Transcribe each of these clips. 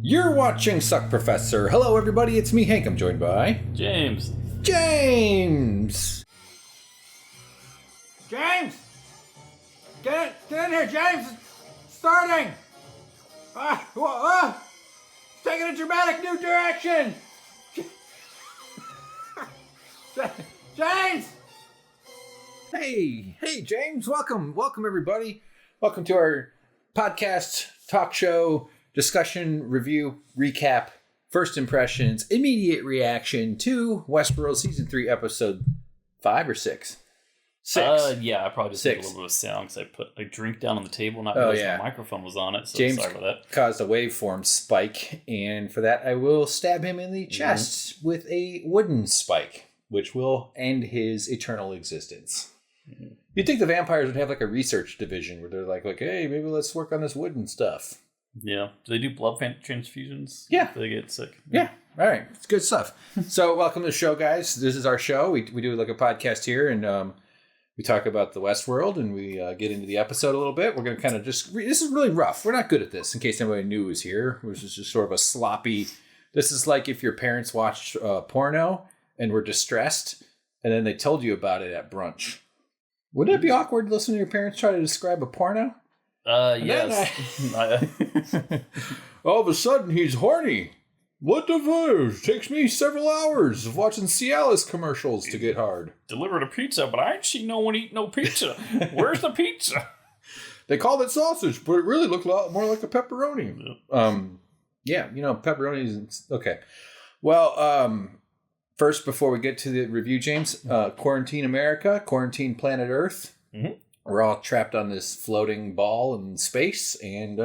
You're watching Suck Professor. Hello, everybody. It's me, Hank. I'm joined by... James! James! Get in here, James! It's starting! It's taking a dramatic new direction! James! Hey, James. Welcome, everybody. Welcome to our podcast, talk show, discussion, review, recap, first impressions, immediate reaction to Westworld Season 3, Episode 5 or 6? 6. Yeah, I probably just made a little bit of sound because I put a drink down on the table and not realized my microphone was on it, so James sorry about that. Caused a waveform spike, and for that I will stab him in the chest with a wooden spike, which will end his eternal existence. Mm-hmm. You'd think the vampires would have like a research division where they're like, hey, maybe let's work on this wooden stuff. Yeah. Do they do blood transfusions? Yeah. If they get sick. Yeah. All right. It's good stuff. So welcome to the show, guys. This is our show. We do like a podcast here, and we talk about the Westworld, and we get into the episode a little bit. We're going to kind of just... This is really rough. We're not good at this, in case anybody new is here. This is just sort of a sloppy... This is like if your parents watched porno and were distressed, and then they told you about it at brunch. Wouldn't it be awkward listening to your parents try to describe a porno? Yes. All of a sudden, he's horny. What the fuck? Takes me several hours of watching Cialis commercials to get hard. Delivered a pizza, but I ain't seen no one eat no pizza. Where's the pizza? They called it sausage, but it really looked a lot more like a pepperoni. Yeah, pepperoni is... Okay. Well, first, before we get to the review, James, Quarantine America, Quarantine Planet Earth. Mm-hmm. We're all trapped on this floating ball in space, and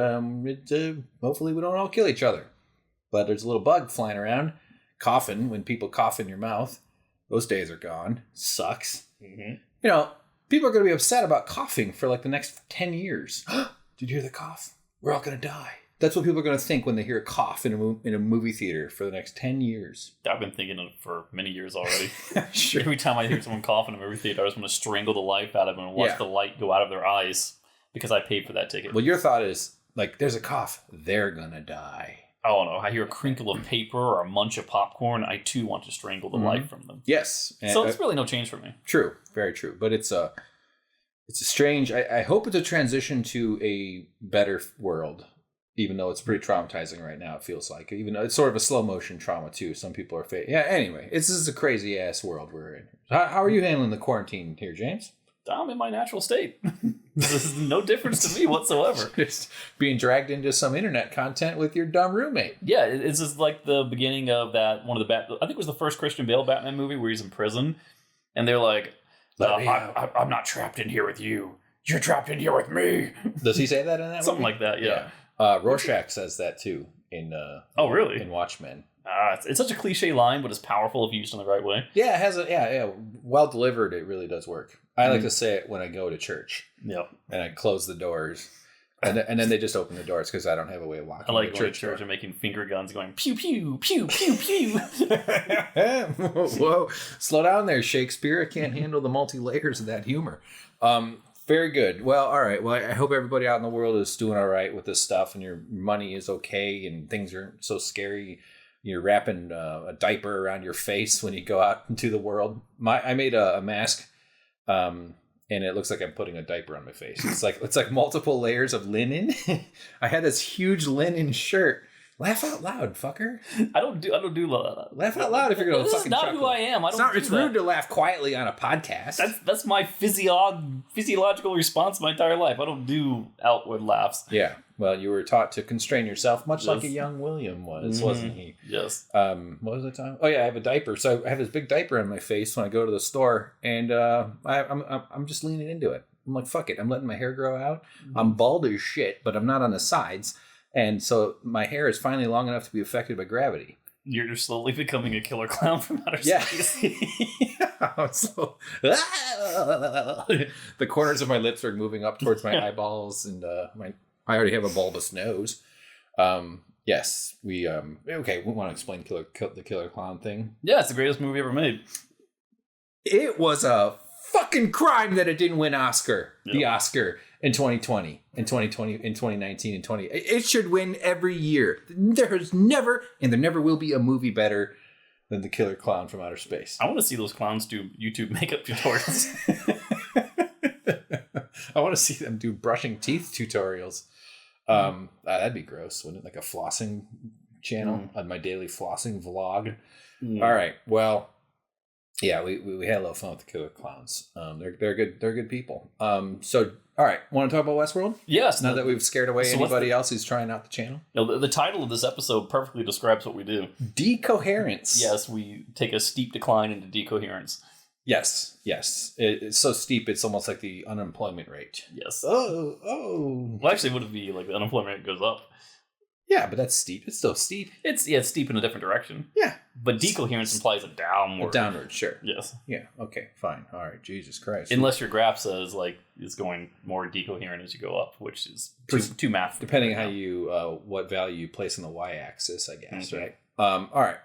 hopefully we don't all kill each other. But there's a little bug flying around, coughing when people cough in your mouth. Those days are gone. Sucks. Mm-hmm. People are going to be upset about coughing for like the next 10 years. Did you hear the cough? We're all going to die. That's what people are going to think when they hear a cough in a movie theater for the next 10 years. I've been thinking it for many years already. Sure. Every time I hear someone cough in a movie theater, I just want to strangle the life out of them and watch the light go out of their eyes because I paid for that ticket. Well, your thought is, like, there's a cough. They're going to die. Oh, no. I hear a crinkle of paper or a munch of popcorn. I, too, want to strangle the life from them. Yes. So it's really no change for me. True. Very true. But it's a strange... I hope it's a transition to a better world. Even though it's pretty traumatizing right now, it feels like. Even though it's sort of a slow motion trauma, too. Some people are... anyway. This is a crazy-ass world we're in. How are you handling the quarantine here, James? I'm in my natural state. There's no difference to me whatsoever. Just being dragged into some internet content with your dumb roommate. Yeah, it's just like the beginning of that, one of the... I think it was the first Christian Bale Batman movie where he's in prison. And they're like, I'm not trapped in here with you. You're trapped in here with me. Does he say that in that Something movie? like that, yeah. Rorschach says that too in really? in Watchmen. It's such a cliche line, but it's powerful if used in the right way. Yeah, it has well delivered. It really does work. I like to say it when I go to church. Yep. And I close the doors, and then they just open the doors because I don't have a way of locking. I like the going church to church door. and making finger guns, going pew pew pew pew pew. Whoa, slow down there, Shakespeare. I can't handle the multi layers of that humor. Very good. Well, all right. Well, I hope everybody out in the world is doing all right with this stuff and your money is okay and things aren't so scary. You're wrapping a diaper around your face when you go out into the world. I made a mask and it looks like I'm putting a diaper on my face. It's like multiple layers of linen. I had this huge linen shirt. Laugh out loud, fucker. I don't do laugh out loud if you're going to fucking chuckle. This is not who I am. It's rude to laugh quietly on a podcast. That's my physiological response my entire life. I don't do outward laughs. Yeah. Well, you were taught to constrain yourself, much like a young William was, wasn't he? Yes. What was the time? Oh yeah, I have a diaper. So I have this big diaper on my face when I go to the store, and I'm just leaning into it. I'm like, fuck it. I'm letting my hair grow out. I'm bald as shit, but I'm not on the sides. And so my hair is finally long enough to be affected by gravity. You're slowly becoming a killer clown from outer space. The corners of my lips are moving up towards my eyeballs, and I already have a bulbous nose. Yes, we okay. We want to explain the killer clown thing. Yeah, it's the greatest movie ever made. It was a fucking crime that it didn't win the Oscar in 2020, in 2019, and 20. It should win every year. There has never, and there never will be a movie better than The Killer Clown from Outer Space. I want to see those clowns do YouTube makeup tutorials. I want to see them do brushing teeth tutorials. That'd be gross, wouldn't it? Like a flossing channel on my daily flossing vlog. All right. Well, yeah, we had a little fun with the Killer Clowns. They're good people. So, all right, want to talk about Westworld? Yes. Now that we've scared away anybody else who's trying out the channel. The title of this episode perfectly describes what we do. Decoherence. Yes, we take a steep decline into decoherence. Yes. It's so steep, it's almost like the unemployment rate. Yes. Oh. Well, actually, would it be like the unemployment rate goes up? Yeah, but that's steep. It's still steep. It's steep in a different direction. Yeah. But decoherence implies a downward. A downward, sure. Yes. Yeah, okay, fine. All right, Jesus Christ. Unless your graph says, like, it's going more decoherent as you go up, which is too math. Depending how you, what value you place on the y-axis, I guess, right? All right.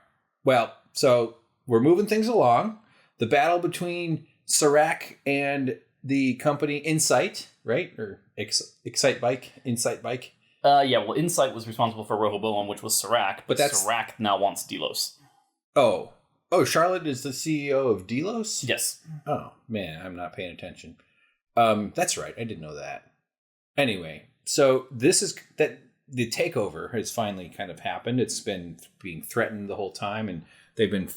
Well, so we're moving things along. The battle between Serac and the company Insight, right? Or Insight Bike. Insight was responsible for Rehoboam, which was Serac, but Serac now wants Delos. Oh, Charlotte is the CEO of Delos? Yes. Oh, man, I'm not paying attention. That's right. I didn't know that. Anyway, so this is that the takeover has finally kind of happened. It's been being threatened the whole time, and they've been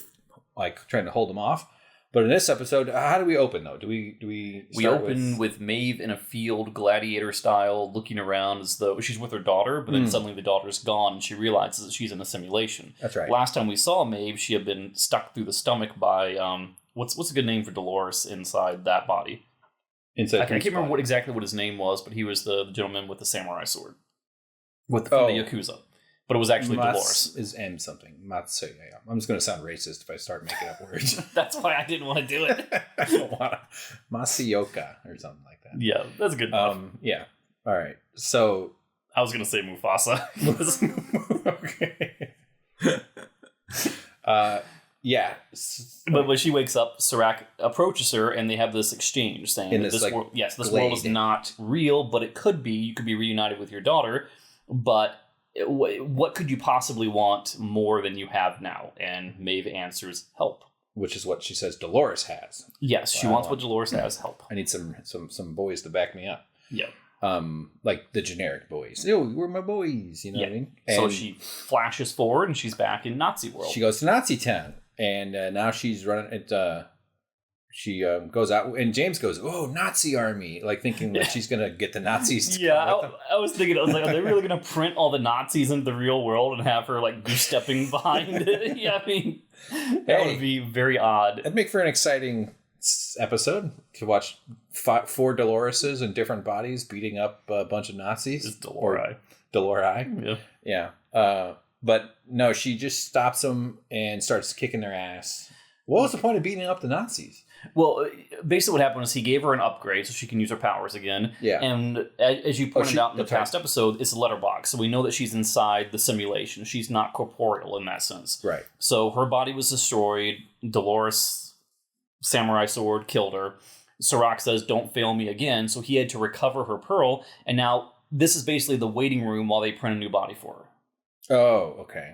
like trying to hold them off. But in this episode, how do we open though? Do we open with Maeve in a field, gladiator style, looking around as though she's with her daughter, but then suddenly the daughter's gone and she realizes that she's in a simulation. That's right. Last time we saw Maeve, she had been stuck through the stomach by what's a good name for Dolores inside that body? I can't remember exactly what his name was, but he was the gentleman with the samurai sword from the Yakuza. But it was actually Dolores. Is M something. Matsuya. I'm just going to sound racist if I start making up words. That's why I didn't want to do it. I don't want to. Masayoka or something like that. Yeah, that's good enough. Yeah. All right. So. I was going to say Mufasa. Okay. Yeah. But when she wakes up, Serac approaches her and they have this exchange saying that this world is not real, but it could be. You could be reunited with your daughter, but what could you possibly want more than you have now? And Maeve answers, help. Which is what she says Dolores has. Yes, she wants what Dolores has, help. I need some boys to back me up. Yeah. Like the generic boys. Yo, we're my boys, you know what I mean? And so she flashes forward and she's back in Nazi world. She goes to Nazi town. And now she's running it. She goes out, and James goes, "Oh, Nazi army!" Like thinking that she's gonna get the Nazis. I was thinking, I was like, are they really gonna print all the Nazis into the real world and have her like goose-stepping behind it? Yeah, I mean, that would be very odd. It'd make for an exciting episode to watch 4 Doloreses in different bodies beating up a bunch of Nazis. Just Dolores. Yeah. But no, she just stops them and starts kicking their ass. What was the point of beating up the Nazis? Well, basically what happened was he gave her an upgrade so she can use her powers again. Yeah. And as you pointed out in the past episode, it's a letterbox. So we know that she's inside the simulation. She's not corporeal in that sense. Right. So her body was destroyed. Dolores' samurai sword killed her. Serac says, don't fail me again. So he had to recover her pearl. And now this is basically the waiting room while they print a new body for her. Oh, okay.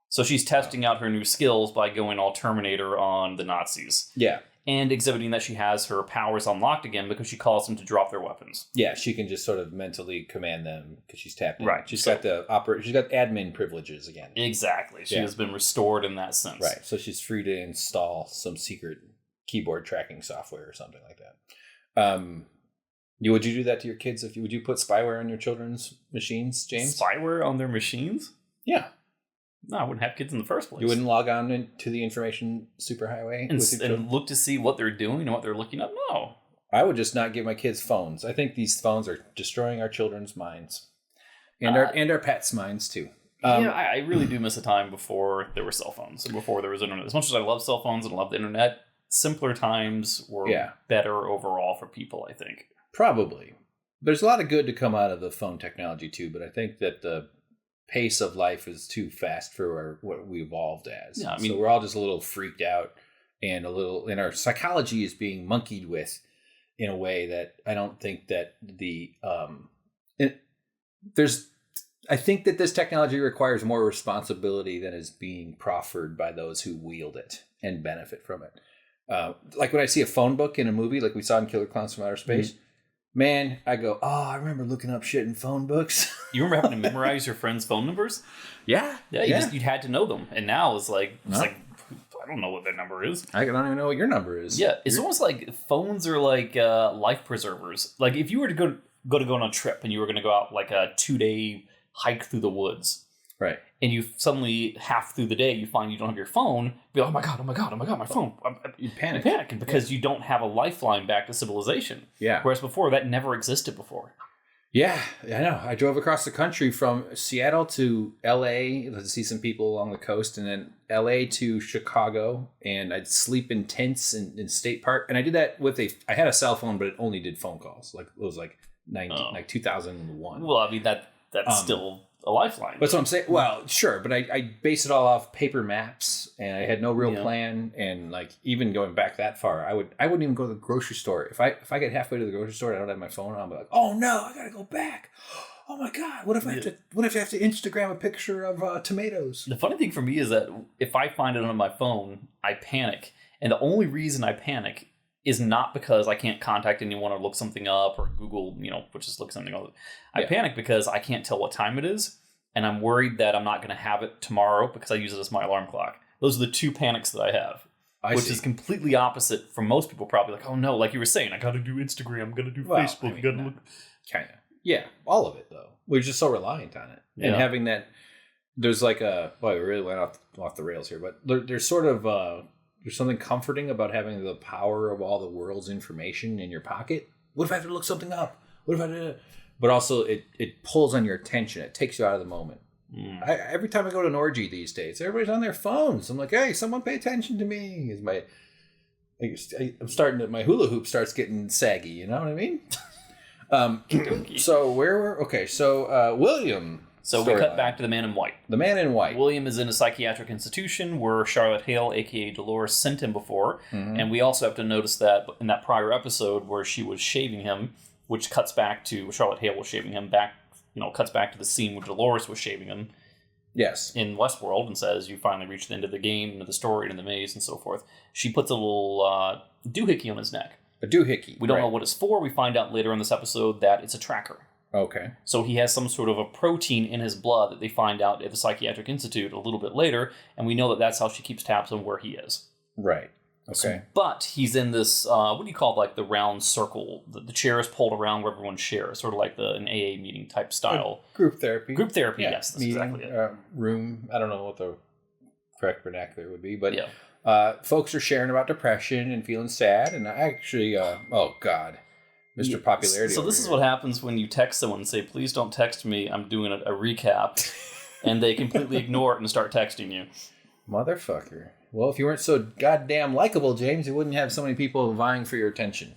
So she's testing out her new skills by going all Terminator on the Nazis. Yeah. And exhibiting that she has her powers unlocked again because she calls them to drop their weapons. Yeah, she can just sort of mentally command them because she's tapped in. Right. She's got admin privileges again. Exactly. She has been restored in that sense. Right. So she's free to install some secret keyboard tracking software or something like that. Would you do that to your kids? Would you put spyware on your children's machines, James? Spyware on their machines? Yeah. No, I wouldn't have kids in the first place. You wouldn't log on to the information superhighway and look to see what they're doing and what they're looking up? No. I would just not give my kids phones. I think these phones are destroying our children's minds. And our pets' minds, too. I really do miss a time before there were cell phones and before there was internet. As much as I love cell phones and love the internet, simpler times were better overall for people, I think. Probably. There's a lot of good to come out of the phone technology, too, but I think that the pace of life is too fast for what we evolved as. Yeah, I mean, so we're all just a little freaked out and our psychology is being monkeyed with in a way that I don't think that I think that this technology requires more responsibility than is being proffered by those who wield it and benefit from it. Like when I see a phone book in a movie, like we saw in Killer Clowns from Outer Space, man, I go, oh, I remember looking up shit in phone books. You remember having to memorize your friends' phone numbers? Yeah. You'd had to know them. And now it's like, I don't know what their number is. I don't even know what your number is. Yeah, it's almost like phones are like life preservers. Like if you were to go on a trip and you were going to go out like a 2-day hike through the woods, right? And you suddenly half through the day you find you don't have your phone. Be like, oh my god, my phone! You panic. You're panicking because you don't have a lifeline back to civilization. Yeah. Whereas before that never existed before. Yeah, I know. I drove across the country from Seattle to L.A. to see some people along the coast, and then L.A. to Chicago, and I'd sleep in tents in State Park. And I did that I had a cell phone, but it only did phone calls. Like it was like 2001. Well, I mean that's still a lifeline. That's what I'm saying. Well, sure, but I base it all off paper maps, and I had no real plan. And like even going back that far, I wouldn't even go to the grocery store. If I get halfway to the grocery store and I don't have my phone, I'll be like, oh no, I gotta go back. Oh my god, what if I have to Instagram a picture of tomatoes? The funny thing for me is that if I find it on my phone, I panic, and the only reason I panic is not because I can't contact anyone or look something up or Google, which is look something up. I panic because I can't tell what time it is, and I'm worried that I'm not going to have it tomorrow because I use it as my alarm clock. Those are the two panics that I have, which is completely opposite from most people. Probably like, oh no, like you were saying, I got to do Instagram, I got to do Facebook, got to look. Kind of, yeah, all of it though. We're just so reliant on it, and having that. There's like we really went off the rails here, but there's sort of. There's something comforting about having the power of all the world's information in your pocket. What if I have to look something up? What if I do? But also, it pulls on your attention. It takes you out of the moment. Every time I go to an orgy these days, everybody's on their phones. I'm like, hey, someone pay attention to me. I'm starting to, my hula hoop starts getting saggy. You know what I mean? So William. So we cut back to the Man in White. The Man in White. William is in a psychiatric institution where Charlotte Hale, a.k.a. Dolores, sent him before. Mm-hmm. And we also have to notice that in that prior episode where she was shaving him, which cuts back to Charlotte Hale was shaving him, cuts back to the scene where Dolores was shaving him. Yes. In Westworld, and says, you finally reached the end of the game, into the story, into the maze, and so forth. She puts a little doohickey on his neck. A doohickey. We don't know what it's for. We find out later in this episode that it's a tracker. Okay. So he has some sort of a protein in his blood that they find out at the Psychiatric Institute a little bit later, and we know that that's how she keeps tabs on where he is. Right. Okay. So, but he's in this, what do you call it, like the round circle? The chair is pulled around where everyone shares, sort of like an AA meeting type style. Group therapy. Group therapy, yes. That's meeting, exactly it. Room, I don't know what the correct vernacular would be, but folks are sharing about depression and feeling sad, and I actually, oh God. Mr. Popularity. So this is what happens when you text someone and say, please don't text me, I'm doing a recap. And they completely ignore it and start texting you. Motherfucker. Well, if you weren't so goddamn likable, James, you wouldn't have so many people vying for your attention.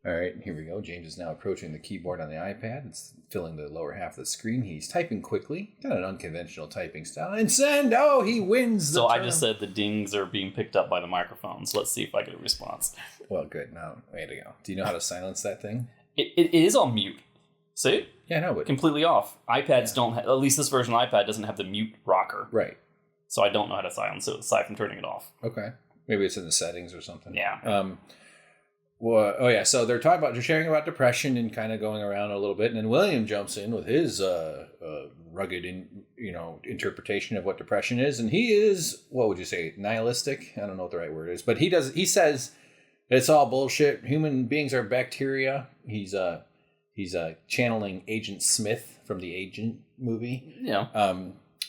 All right, here we go. James is now approaching the keyboard on the iPad. It's filling the lower half of the screen. He's typing quickly. Got an unconventional typing style. And send! Oh, he wins the So term. I just said the dings are being picked up by the microphones. Let's see if I get a response. Well, good. Now, way to go. Do you know how to silence that thing? It is on mute. See? Yeah, I know. But completely off. iPads don't have, at least this version of iPad doesn't have the mute rocker. Right. So I don't know how to silence it aside from turning it off. Okay. Maybe it's in the settings or something. Yeah. Well, oh yeah, so they're talking about sharing about depression and kind of going around a little bit, and then William jumps in with his rugged, interpretation of what depression is, and he is, what would you say, nihilistic? I don't know what the right word is, but he says it's all bullshit. Human beings are bacteria. He's channeling Agent Smith from the Agent movie. Yeah.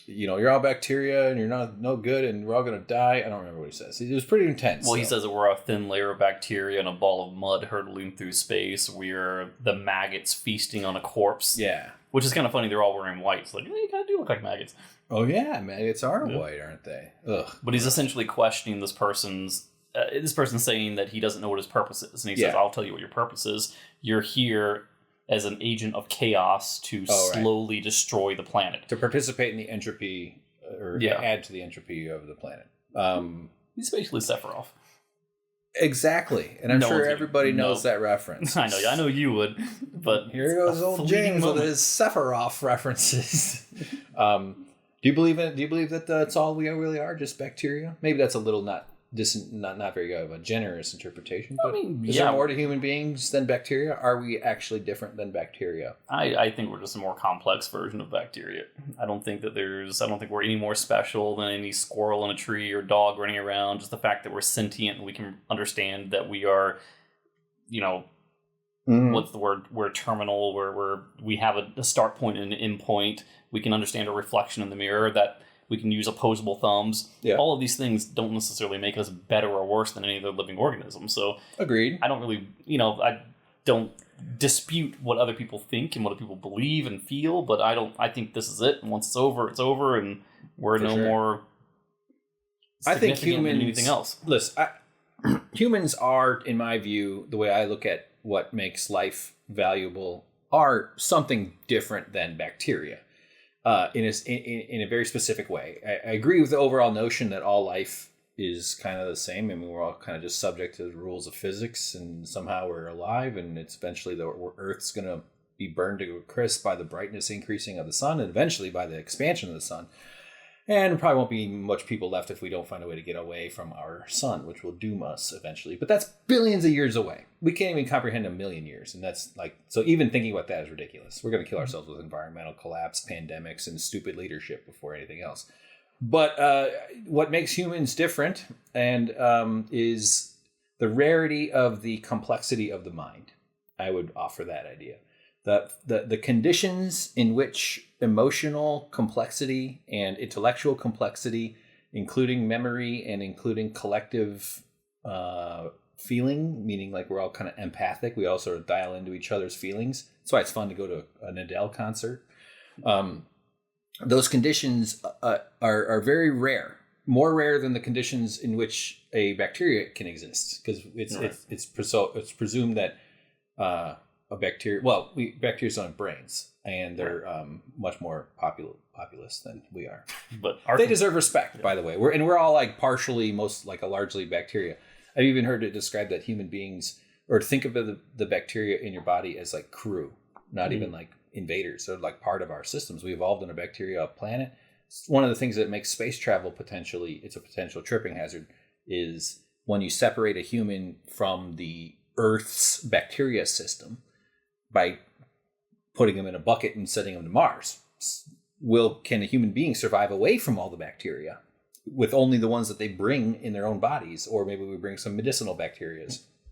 You're all bacteria and you're no good and we're all going to die. I don't remember what he says. It was pretty intense. Well, he says that we're a thin layer of bacteria in a ball of mud hurtling through space. We're the maggots feasting on a corpse. Yeah. Which is kind of funny. They're all wearing white. It's like, you kind of do look like maggots. Oh, yeah. Maggots are white, aren't they? Ugh. But he's essentially questioning this person's saying that he doesn't know what his purpose is. And he says, I'll tell you what your purpose is. You're here as an agent of chaos to slowly destroy the planet. To participate in the entropy, or add to the entropy of the planet. He's basically Sephiroth. Exactly. And I'm sure everybody knows that reference. I know you would. But here goes old James with his Sephiroth references. Do you believe that that's all we really are, just bacteria? Maybe that's a little not very good of a generous interpretation. But is there more to human beings than bacteria? Are we actually different than bacteria? I think we're just a more complex version of bacteria. I don't think we're any more special than any squirrel in a tree or dog running around. Just the fact that we're sentient and we can understand that we are, what's the word? We're terminal. We have a start point and an end point. We can understand a reflection in the mirror, that we can use opposable thumbs. Yeah. All of these things don't necessarily make us better or worse than any other living organism. So agreed. I don't really, I don't dispute what other people think and what people believe and feel, but I think this is it. And once it's over, and we're more I think humans than anything else. Listen, humans are, in my view, the way I look at what makes life valuable, are something different than bacteria. In a very specific way. I agree with the overall notion that all life is kind of the same. I mean, we're all kind of just subject to the rules of physics, and somehow we're alive, and it's eventually the Earth's going to be burned to a crisp by the brightness increasing of the sun, and eventually by the expansion of the sun. And probably won't be much people left if we don't find a way to get away from our sun, which will doom us eventually. But that's billions of years away. We can't even comprehend a million years. And that's so even thinking about that is ridiculous. We're going to kill ourselves with environmental collapse, pandemics, and stupid leadership before anything else. But what makes humans different is the rarity of the complexity of the mind. I would offer that idea. The conditions in which emotional complexity and intellectual complexity, including memory and including collective feeling, meaning like we're all kind of empathic. We all sort of dial into each other's feelings. That's why it's fun to go to an Adele concert. Those conditions are very rare, more rare than the conditions in which a bacteria can exist, because it's presumed that bacteria don't have brains, and they're much more populous than we are. But they deserve respect, by the way. We're all largely bacteria. I've even heard it described that human beings, or think of the bacteria in your body as like crew, not even like invaders. They're like part of our systems. We evolved on a bacteria planet. One of the things that makes space travel it's a potential tripping hazard, is when you separate a human from the Earth's bacteria system by putting them in a bucket and sending them to Mars. Can a human being survive away from all the bacteria with only the ones that they bring in their own bodies? Or maybe we bring some medicinal bacteria.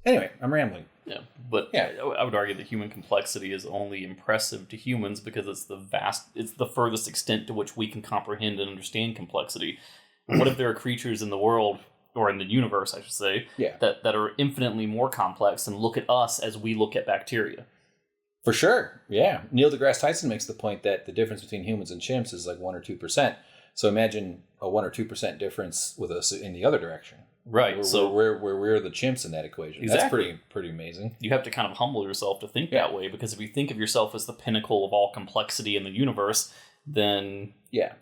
Anyway, I'm rambling. Yeah, but I would argue that human complexity is only impressive to humans because it's the furthest extent to which we can comprehend and understand complexity. What if there are creatures in the world, or in the universe, I should say, that are infinitely more complex and look at us as we look at bacteria? For sure, yeah. Neil deGrasse Tyson makes the point that the difference between humans and chimps is like 1 or 2%. So imagine a 1 or 2% difference with us in the other direction. Right. We're the chimps in that equation. Exactly. That's pretty amazing. You have to kind of humble yourself to think that way, because if you think of yourself as the pinnacle of all complexity in the universe, then I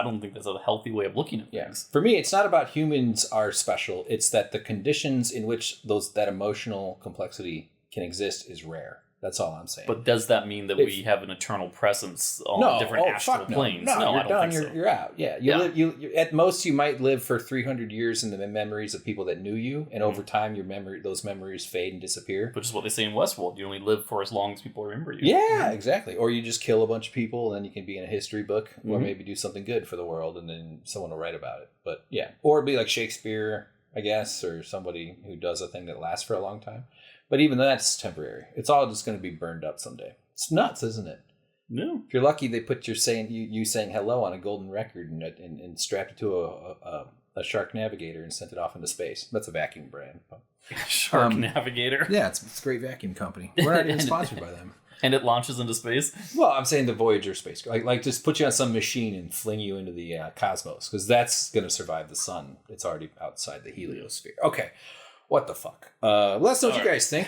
don't think that's a healthy way of looking at things. For me, it's not about humans are special. It's that the conditions in which that emotional complexity can exist is rare. That's all I'm saying. But does that mean that we have an eternal presence on different astral planes? No, you're done. You're out. Yeah, you at most you might live for 300 years in the memories of people that knew you, and over time those memories fade and disappear. Which is what they say in Westworld. You only live for as long as people remember you. Yeah, exactly. Or you just kill a bunch of people, and then you can be in a history book, or maybe do something good for the world, and then someone will write about it. But or be like Shakespeare, I guess, or somebody who does a thing that lasts for a long time. But even that's temporary. It's all just going to be burned up someday. It's nuts, isn't it? No. If you're lucky, they put you saying hello on a golden record and strapped it to a Shark Navigator and sent it off into space. That's a vacuum brand. Shark Navigator? Yeah, it's a great vacuum company. We're not even sponsored by them. And it launches into space? Well, I'm saying the Voyager space. Like just put you on some machine and fling you into the cosmos, because that's going to survive the sun. It's already outside the heliosphere. Okay. What the fuck? Let us know what you guys think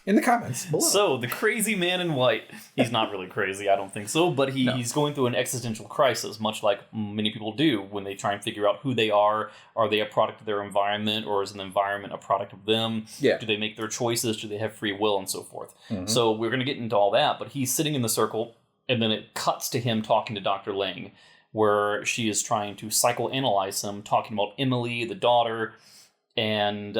in the comments below. So, the crazy man in white, he's not really crazy, I don't think so, but he's going through an existential crisis, much like many people do when they try and figure out who they are. Are they a product of their environment, or is an environment a product of them? Yeah. Do they make their choices? Do they have free will, and so forth? Mm-hmm. So, we're going to get into all that, but he's sitting in the circle, and then it cuts to him talking to Dr. Lang, where she is trying to psychoanalyze him, talking about Emily, the daughter. And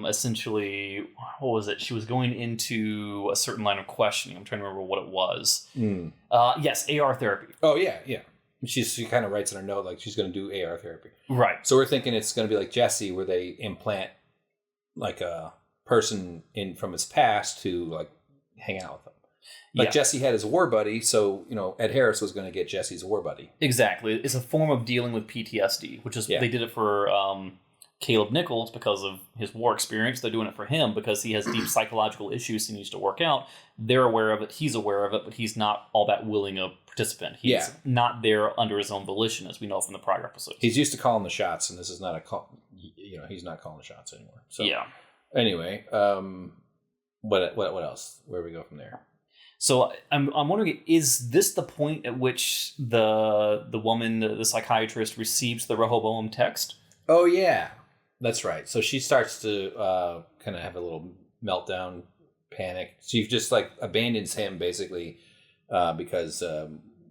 essentially, what was it? She was going into a certain line of questioning. I'm trying to remember what it was. Yes, AR therapy. Oh, yeah. She kind of writes in her note like she's going to do AR therapy. Right. So we're thinking it's going to be like Jesse, where they implant like a person in from his past to like hang out with him. Like Jesse had his war buddy, so Ed Harris was going to get Jesse's war buddy. Exactly. It's a form of dealing with PTSD, which is they did it for Caleb Nichols because of his war experience. They're doing it for him because he has deep psychological issues he needs to work out. They're aware of it. He's aware of it, but he's not all that willing a participant. He's not there under his own volition, as we know from the prior episodes. He's used to calling the shots, and this is not a call. He's not calling the shots anymore. So anyway, what else? Where do we go from there? So I'm wondering, is this the point at which the woman, the psychiatrist, receives the Rehoboam text? Oh yeah. That's right. So she starts to kind of have a little meltdown, panic. She just like abandons him basically because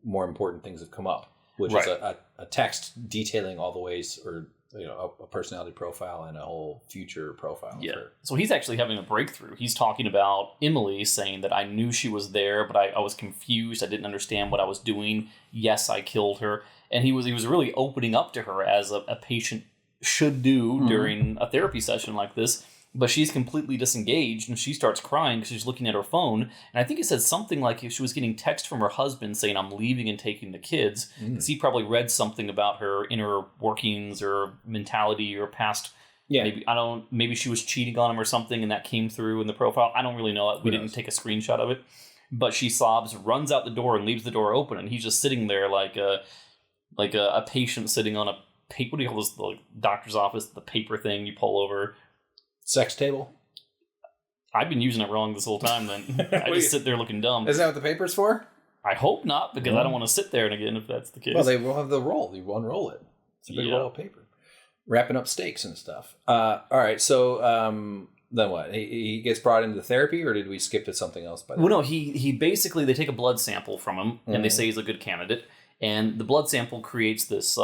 more important things have come up, which is a text detailing all the ways, or a personality profile and a whole future profile. Yeah. So he's actually having a breakthrough. He's talking about Emily, saying that I knew she was there, but I was confused. I didn't understand what I was doing. Yes, I killed her. And he was really opening up to her as a patient should do during a therapy session like this, but she's completely disengaged and she starts crying because she's looking at her phone. And I think it said something like she was getting text from her husband saying, I'm leaving and taking the kids, because he probably read something about her inner workings or mentality or past. Maybe she was cheating on him or something, and that came through in the profile. I don't really know. We didn't take a screenshot of it, but she sobs, runs out the door, and leaves the door open, and he's just sitting there like a patient sitting on a what do you call this? The doctor's office, the paper thing you pull over. Sex table? I've been using it wrong this whole time then. I just sit there looking dumb. Isn't that what the paper's for? I hope not, because I don't want to sit there again if that's the case. Well, they will have the roll. You unroll it. It's a big roll of paper. Wrapping up steaks and stuff. All right, so then what? He gets brought into therapy, or did we skip to something else? No, he basically, they take a blood sample from him, and they say he's a good candidate, and the blood sample creates this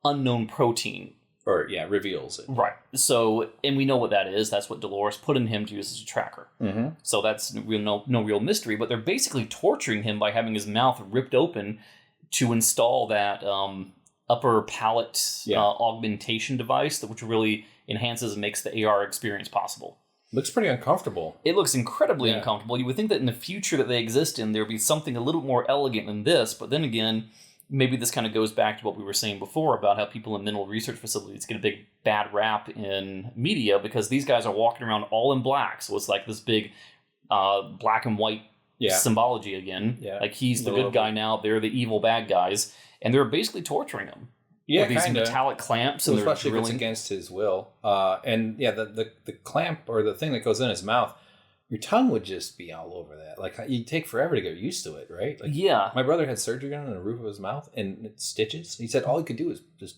unknown protein. Or, reveals it. Right. So, and we know what that is. That's what Dolores put in him to use as a tracker. Mm-hmm. So that's no real mystery, but they're basically torturing him by having his mouth ripped open to install that upper palate augmentation device, which really enhances and makes the AR experience possible. Looks pretty uncomfortable. It looks incredibly uncomfortable. You would think that in the future that they exist in, there would be something a little more elegant than this, but then again, maybe this kind of goes back to what we were saying before about how people in mental research facilities get a big bad rap in media because these guys are walking around all in black. So it's like this big black and white symbology again. Yeah. Like he's the good guy now, they're the evil bad guys. And they're basically torturing him. Yeah, with these metallic clamps. So and especially if it's against his will. The clamp or the thing that goes in his mouth, your tongue would just be all over that. Like, you'd take forever to get used to it, right? Like, my brother had surgery on the roof of his mouth and it stitches. He said all he could do was just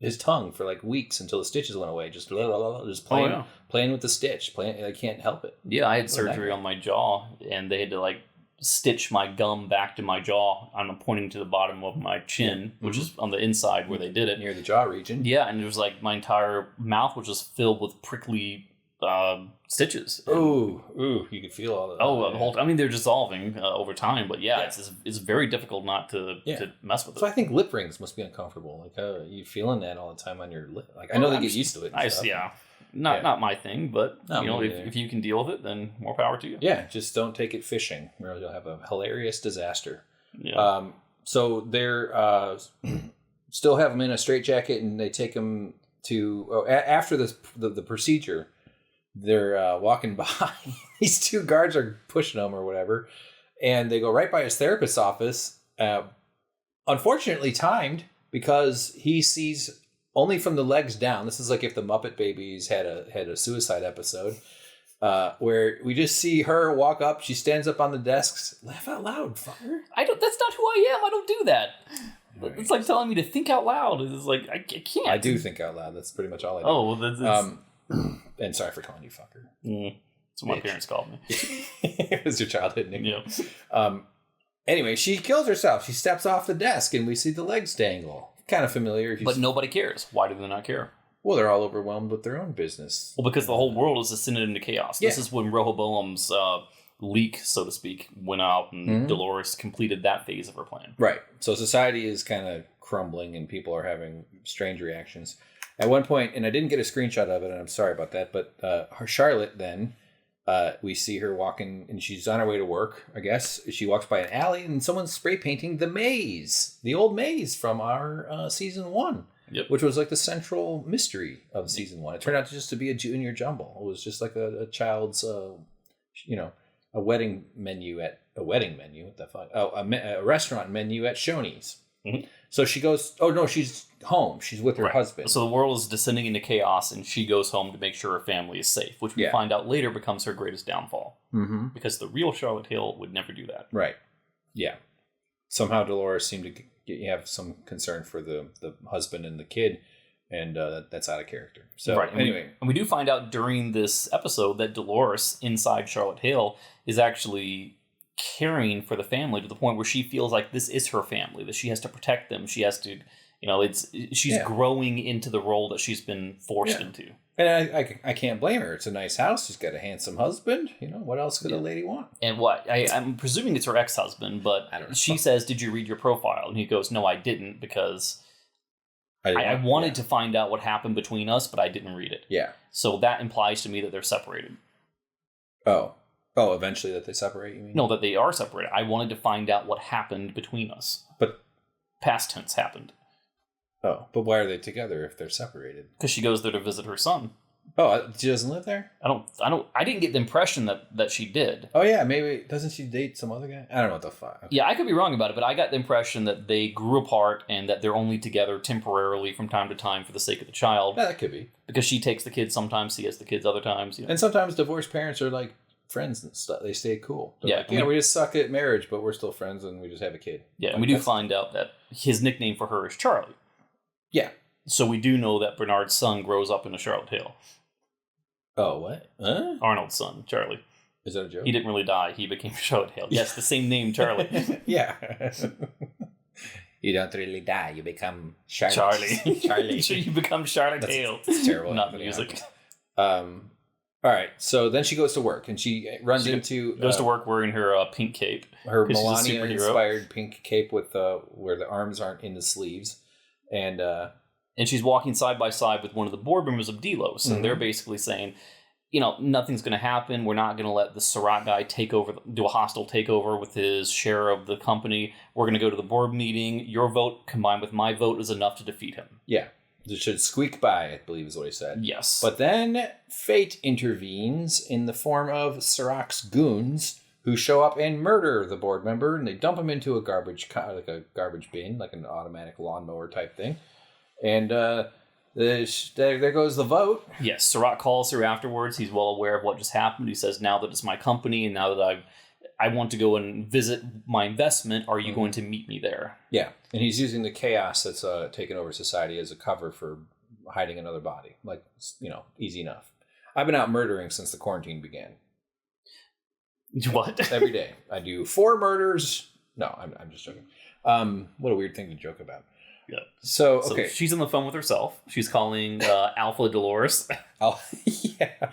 his tongue for like weeks until the stitches went away. Just playing with the stitch. I can't help it. Yeah, I had surgery on my jaw and they had to like stitch my gum back to my jaw. I'm pointing to the bottom of my chin, which is on the inside where they did it. Near the jaw region. Yeah, and it was like my entire mouth was just filled with prickly stitches. Ooh, you could feel all that. The whole time. I mean, they're dissolving over time, but it's very difficult not to mess with it. So I think lip rings must be uncomfortable. Like, you feeling that all the time on your lip. Like, I know they get used to it. Not my thing, but if you can deal with it, then more power to you. Yeah, just don't take it fishing, or you'll have a hilarious disaster. Yeah. So they're still have him in a straitjacket, and they take him to after the procedure. They're walking by. These two guards are pushing him or whatever, and they go right by his therapist's office. Unfortunately timed, because he sees only from the legs down. This is like if the Muppet Babies had a suicide episode, where we just see her walk up. She stands up on the desks. Laugh out loud, fucker. That's not who I am. I don't do that. Right. It's like telling me to think out loud. It's like I can't. I do think out loud. That's pretty much all I do. Oh, well, and sorry for calling you fucker. That's what my parents called me. It was your childhood nickname. Yeah. Anyway, she kills herself. She steps off the desk, and we see the legs dangle. Kind of familiar. But nobody cares. Why do they not care? Well, they're all overwhelmed with their own business. Well, because the whole world is descended into chaos. Yeah. This is when Rehoboam's leak, so to speak, went out, and Dolores completed that phase of her plan. Right. So society is kind of crumbling, and people are having strange reactions. At one point, and I didn't get a screenshot of it, and I'm sorry about that, but her Charlotte then... we see her walking, and she's on her way to work, I guess. She walks by an alley, and someone's spray painting the maze. The old maze from our season 1. Yep. Which was like the central mystery of season 1. It turned out just to be a junior jumble. It was just like a child's, a wedding menu at... A wedding menu? What the fuck? Oh, a restaurant menu at Shoney's. Mm-hmm. So she goes... Oh, no, she's home. She's with her husband. So the world is descending into chaos, and she goes home to make sure her family is safe, which we find out later becomes her greatest downfall. Mm-hmm. Because the real Charlotte Hale would never do that. Right. Yeah. Somehow Dolores seemed to have some concern for the husband and the kid, and that's out of character. So anyway. And we do find out during this episode that Dolores, inside Charlotte Hale, is actually... caring for the family to the point where she feels like this is her family, that she has to protect them. She has to, she's growing into the role that she's been forced into. And I can't blame her. It's a nice house. She's got a handsome husband. What else could a lady want? And I'm presuming it's her ex-husband, but she says, "Did you read your profile?" And he goes, "No, I didn't, because I wanted to find out what happened between us, but I didn't read it." Yeah. So that implies to me that they're separated. Oh, eventually that they separate, you mean? No, that they are separated. I wanted to find out what happened between us. But... Past tense happened. Oh, but why are they together if they're separated? Because she goes there to visit her son. Oh, she doesn't live there? I didn't get the impression that she did. Oh yeah, maybe, doesn't she date some other guy? I don't know what the fuck. Okay. Yeah, I could be wrong about it, but I got the impression that they grew apart and that they're only together temporarily from time to time for the sake of the child. Yeah, that could be. Because she takes the kids sometimes, he has the kids other times. And sometimes divorced parents are like friends and stuff. They stay cool. They're we just suck at marriage, but we're still friends and we just have a kid. Yeah, and we do find out that his nickname for her is Charlie. Yeah. So we do know that Bernard's son grows up in a Charlotte Hale. Oh, what? Huh? Arnold's son, Charlie. Is that a joke? He didn't really die. He became Charlotte Hale. Yes, the same name, Charlie. Yeah. You don't really die. You become Charlie. Charlie. So you become Charlotte Hale. It's terrible. Not music. All right, so then she goes to work, and she goes to work wearing her pink cape. Her Melania-inspired pink cape with where the arms aren't in the sleeves. And she's walking side by side with one of the board members of Delos, and they're basically saying, nothing's going to happen. We're not going to let the Serac guy do a hostile takeover with his share of the company. We're going to go to the board meeting. Your vote combined with my vote is enough to defeat him. Yeah. It should squeak by, I believe is what he said. Yes. But then fate intervenes in the form of Serac's goons who show up and murder the board member, and they dump him into a garbage bin, like an automatic lawnmower type thing. And there goes the vote. Yes, Serac calls her afterwards. He's well aware of what just happened. He says, now that it's my company and now that I want to go and visit my investment, are you going to meet me there? Yeah, and he's using the chaos that's taken over society as a cover for hiding another body. Like, easy enough. I've been out murdering since the quarantine began. What? Every day. I do 4 murders. No, I'm just joking. What a weird thing to joke about. Yeah. So, okay. So she's on the phone with herself. She's calling Alpha Dolores. Oh, yeah.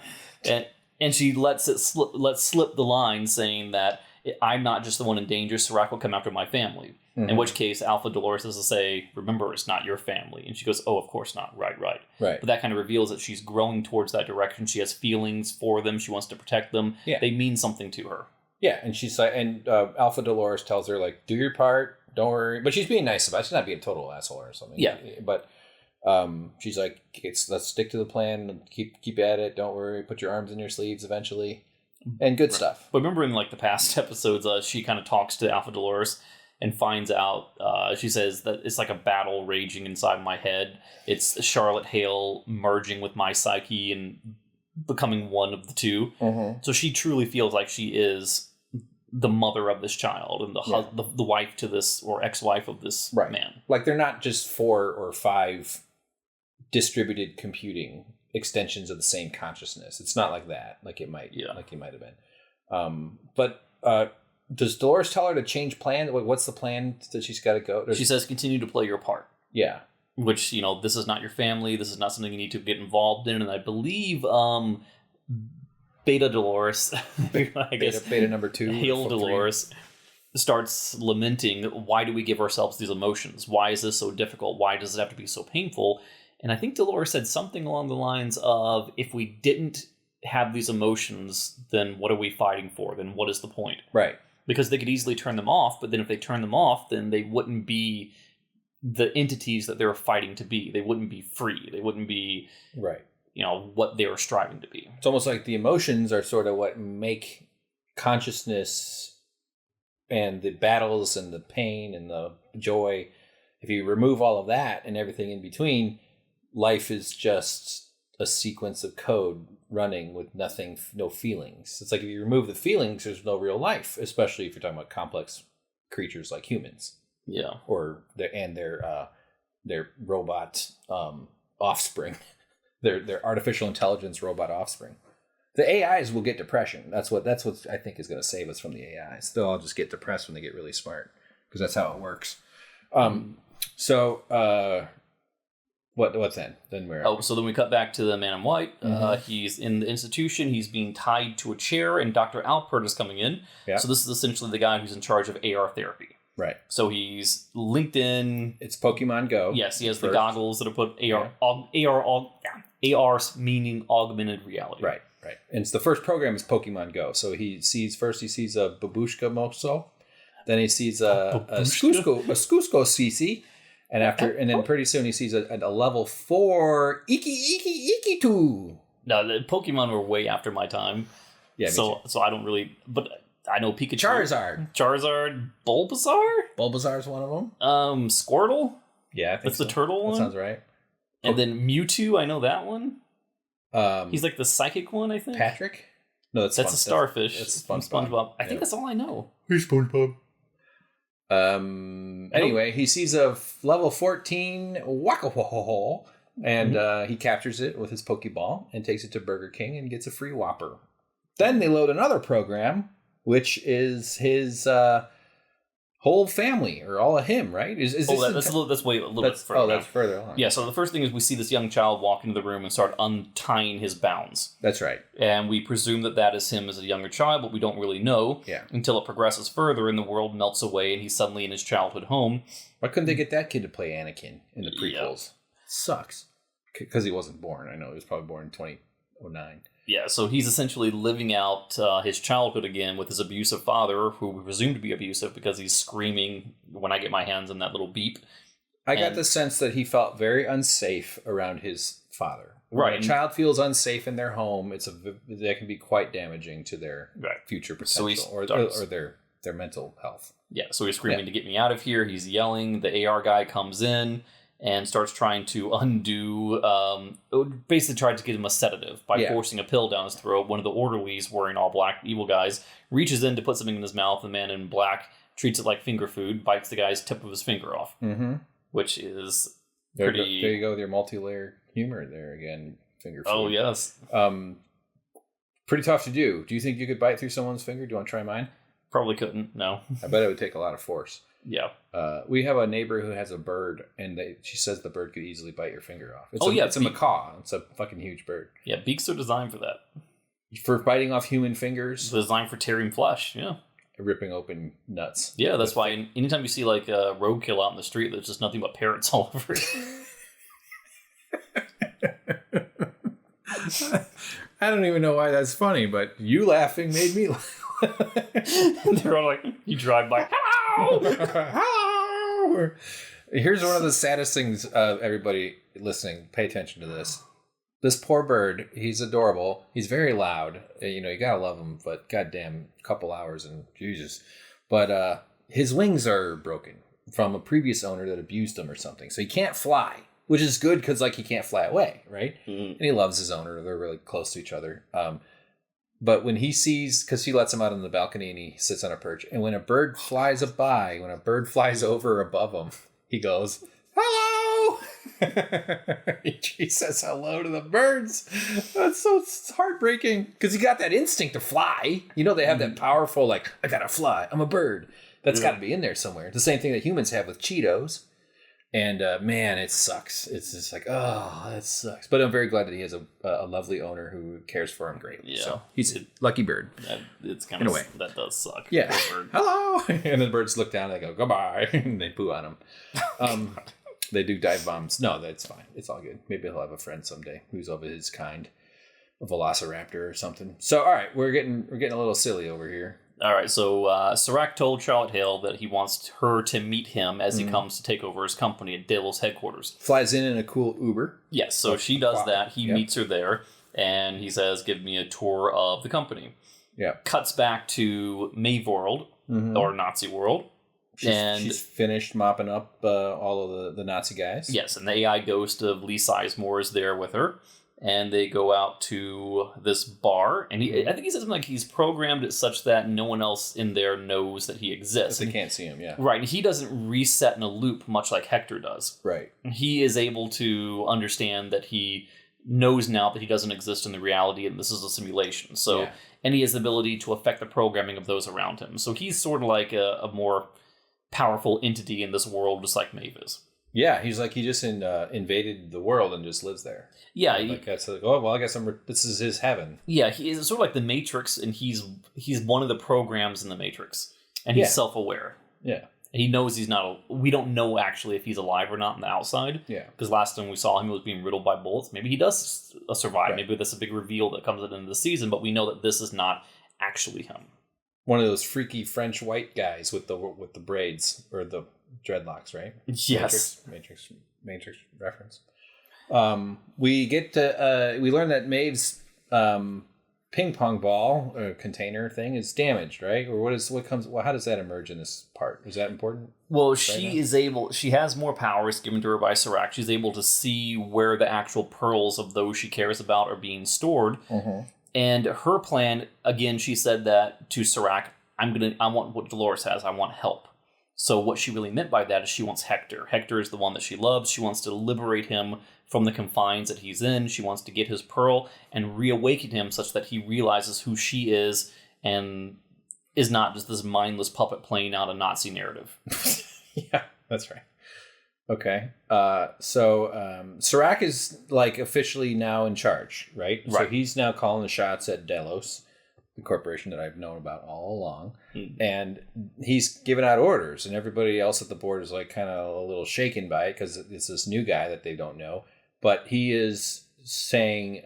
And she lets slip the line saying that I'm not just the one in danger. Serac will come after my family. Mm-hmm. In which case, Alpha Dolores has to say, remember, it's not your family. And she goes, oh, of course not. Right. But that kind of reveals that she's growing towards that direction. She has feelings for them. She wants to protect them. Yeah. They mean something to her. Yeah, and she's like, Alpha Dolores tells her, like, do your part. Don't worry. But she's being nice about it. She's not being a total asshole or something. Yeah. But she's like, let's stick to the plan and keep at it. Don't worry. Put your arms in your sleeves eventually. And good stuff. But remember in like the past episodes, she kind of talks to Alpha Dolores and finds out, she says that it's like a battle raging inside my head. It's Charlotte Hale merging with my psyche and becoming one of the two. Mm-hmm. So she truly feels like she is the mother of this child and the wife to this, or ex-wife of this man. Like they're not just 4 or 5 distributed computing extensions of the same consciousness. It's not like that. Like it might have been. But does Dolores tell her to change plan? What's the plan that she's got to go? She says, continue to play your part. Yeah. Which, this is not your family. This is not something you need to get involved in. And I believe Beta Dolores, I guess Beta number 2, Hale Dolores, starts lamenting, why do we give ourselves these emotions? Why is this so difficult? Why does it have to be so painful? And I think Dolores said something along the lines of, if we didn't have these emotions, then what are we fighting for? Then what is the point? Right. Because they could easily turn them off, but then if they turn them off, then they wouldn't be the entities that they were fighting to be. They wouldn't be free. They wouldn't be... Right. What they were striving to be. It's almost like the emotions are sort of what make consciousness and the battles and the pain and the joy. If you remove all of that and everything in between, life is just a sequence of code running with no feelings. It's like if you remove the feelings, there's no real life, especially if you're talking about complex creatures like humans. Yeah. Or their robot offspring. Their artificial intelligence robot offspring. The AIs will get depression. That's what I think is going to save us from the AIs. They'll all just get depressed when they get really smart, because that's how it works. What's then? Then we're so then we cut back to the man in white. Mm-hmm. He's in the institution. He's being tied to a chair, and Dr. Alpert is coming in. Yeah. So this is essentially the guy who's in charge of AR therapy. Right. So he's linked in. It's Pokemon Go. Yes, he has the goggles that are put AR meaning augmented reality. Right. And it's the first program is Pokemon Go. So he sees a Babushka Moso, then he sees a Skusco Sisi, and then pretty soon he sees a level 4 Iki 2. No, the Pokemon were way after my time. Yeah. So I don't really, but I know Pikachu. Charizard. Bulbasaur is one of them. Squirtle. Yeah, I think that's the turtle one. That sounds right. And then Mewtwo, I know that one. He's like the psychic one, I think. Patrick? No, that's a starfish. That's SpongeBob. I think that's all I know. He's SpongeBob. Anyway, he sees a level 14 Waka, and he captures it with his Pokeball and takes it to Burger King and gets a free Whopper. Then they load another program, which is his whole family, or all of him, right? That's a little bit further. Oh, that's further on. Yeah, so the first thing is we see this young child walk into the room and start untying his bounds. That's right. And we presume that is him as a younger child, but we don't really know until it progresses further and the world melts away and he's suddenly in his childhood home. Why couldn't they get that kid to play Anakin in the prequels? Sucks. Because he wasn't born. I know he was probably born in 2009. Yeah, so he's essentially living out his childhood again with his abusive father, who we presume to be abusive because he's screaming when I get my hands on that little beep. I got the sense that he felt very unsafe around his father. Right. When a child feels unsafe in their home, that can be quite damaging to their future potential or their mental health. Yeah, so he's screaming to get me out of here. He's yelling. The AR guy comes in and starts trying to undo, basically tried to give him a sedative by forcing a pill down his throat. One of the orderlies, wearing all black evil guys, reaches in to put something in his mouth. The man in black treats it like finger food, bites the guy's tip of his finger off, which is pretty... There you go with your multi-layer humor there again, finger food. Oh, yes. Pretty tough to do. Do you think you could bite through someone's finger? Do you want to try mine? Probably couldn't, no. I bet it would take a lot of force. Yeah. We have a neighbor who has a bird, and she says the bird could easily bite your finger off. It's a macaw. It's a fucking huge bird. Yeah, beaks are designed for that. For biting off human fingers. It's designed for tearing flesh, yeah. Ripping open nuts. Yeah, that's why anytime you see like a roadkill out in the street, there's just nothing but parrots all over it. I don't even know why that's funny, but you laughing made me laugh. They're all like, you drive by, hello! Hello! Here's one of the saddest things, everybody listening, pay attention to this. This poor bird, he's adorable. He's very loud. You gotta love him, but goddamn, couple hours and Jesus. But his wings are broken from a previous owner that abused him or something. So he can't fly, which is good because like he can't fly away, right? Mm-hmm. And he loves his owner. They're really close to each other. But when he sees, because he lets him out on the balcony and he sits on a perch, and when a bird flies over above him, he goes, hello! He says hello to the birds. That's so heartbreaking because he got that instinct to fly. You know, they have that powerful, like, I gotta fly. I'm a bird. That's got to be in there somewhere. The same thing that humans have with Cheetos. And man, it sucks. It's just like, oh, that sucks. But I'm very glad that he has a lovely owner who cares for him great. Yeah. So he's a lucky bird. It's kind of, in a way. That does suck. Yeah. Hello. And the birds look down and they go, goodbye. And they poo on him. They do dive bombs. No, that's fine. It's all good. Maybe he'll have a friend someday who's of his kind, a velociraptor or something. So, all right, we're getting a little silly over here. All right, so Serac told Charlotte Hale that he wants her to meet him as he comes to take over his company at Delos headquarters. Flies in a cool Uber. Yes, so she does that. He meets her there, and he says, give me a tour of the company. Yeah. Cuts back to Maeve World, or Nazi World. She's finished mopping up all of the Nazi guys. Yes, and the AI ghost of Lee Sizemore is there with her. And they go out to this bar, and I think he says something like he's programmed it such that no one else in there knows that he exists. But they can't see him, yeah. Right, and he doesn't reset in a loop much like Hector does. Right. He is able to understand that he knows now that he doesn't exist in the reality, and this is a simulation. So, and he has the ability to affect the programming of those around him. So he's sort of like a more powerful entity in this world, just like Maeve is. Yeah, he's like he just invaded the world and just lives there. Yeah, that's like, oh well, I guess this is his heaven. Yeah, he is sort of like the Matrix, and he's one of the programs in the Matrix, and he's self-aware. Yeah, and he knows he's not. We don't know actually if he's alive or not on the outside. Yeah, because last time we saw him, he was being riddled by bullets. Maybe he does survive. Right. Maybe that's a big reveal that comes at the end of the season. But we know that this is not actually him. One of those freaky French white guys with the braids or the dreadlocks, right? Yes. Matrix reference. We get to we learn that Maeve's ping pong ball container thing is damaged, right? Or how does that emerge in this part? Is that important? Well, she has more powers given to her by Serac. She's able to see where the actual pearls of those she cares about are being stored. Mm-hmm. And her plan, again, she said that to Serac, I want what Dolores has. I want help. So what she really meant by that is she wants Hector. Hector is the one that she loves. She wants to liberate him from the confines that he's in. She wants to get his pearl and reawaken him such that he realizes who she is and is not just this mindless puppet playing out a Nazi narrative. Yeah, that's right. Okay. So Serac is like officially now in charge, right? So he's now calling the shots at Delos, the corporation that I've known about all along. Mm. And he's giving out orders, and everybody else at the board is like kind of a little shaken by it because it's this new guy that they don't know. But he is saying,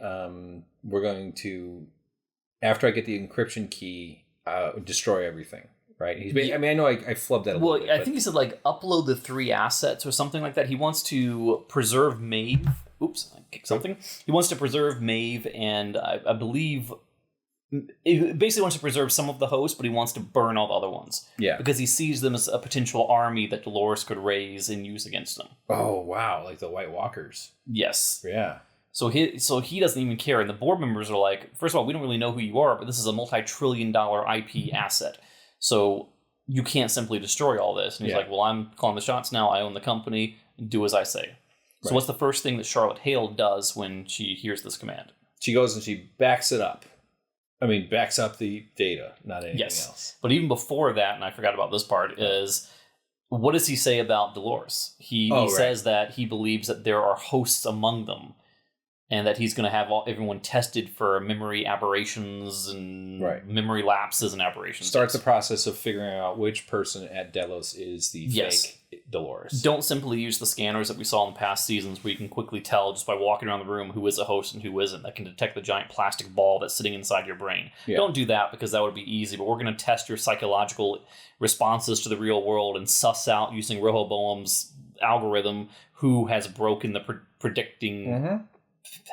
we're going to, after I get the encryption key, destroy everything. Right. I know I flubbed that a little bit. Well, I think he said like upload the 3 assets or something like that. He wants to preserve Maeve. Oops, I kicked something. He wants to preserve Maeve, and I believe he basically wants to preserve some of the hosts, but he wants to burn all the other ones. Yeah. Because he sees them as a potential army that Dolores could raise and use against them. Oh, wow. Like the White Walkers. Yes. Yeah. So he doesn't even care. And the board members are like, first of all, we don't really know who you are, but this is a multi-trillion-dollar IP asset. So you can't simply destroy all this. And he's like, well, I'm calling the shots now. I own the company. Do as I say. So what's the first thing that Charlotte Hale does when she hears this command? She goes and she backs it up. Backs up the data, not anything else. But even before that, and I forgot about this part, is what does he say about Dolores? He says that he believes that there are hosts among them, and that he's going to have everyone tested for memory aberrations and memory lapses and aberrations. Starts the process of figuring out which person at Delos is the fake Dolores. Don't simply use the scanners that we saw in the past seasons where you can quickly tell just by walking around the room who is a host and who isn't. That can detect the giant plastic ball that's sitting inside your brain. Yeah. Don't do that because that would be easy, but we're going to test your psychological responses to the real world and suss out using Rehoboam's algorithm who has broken the predicting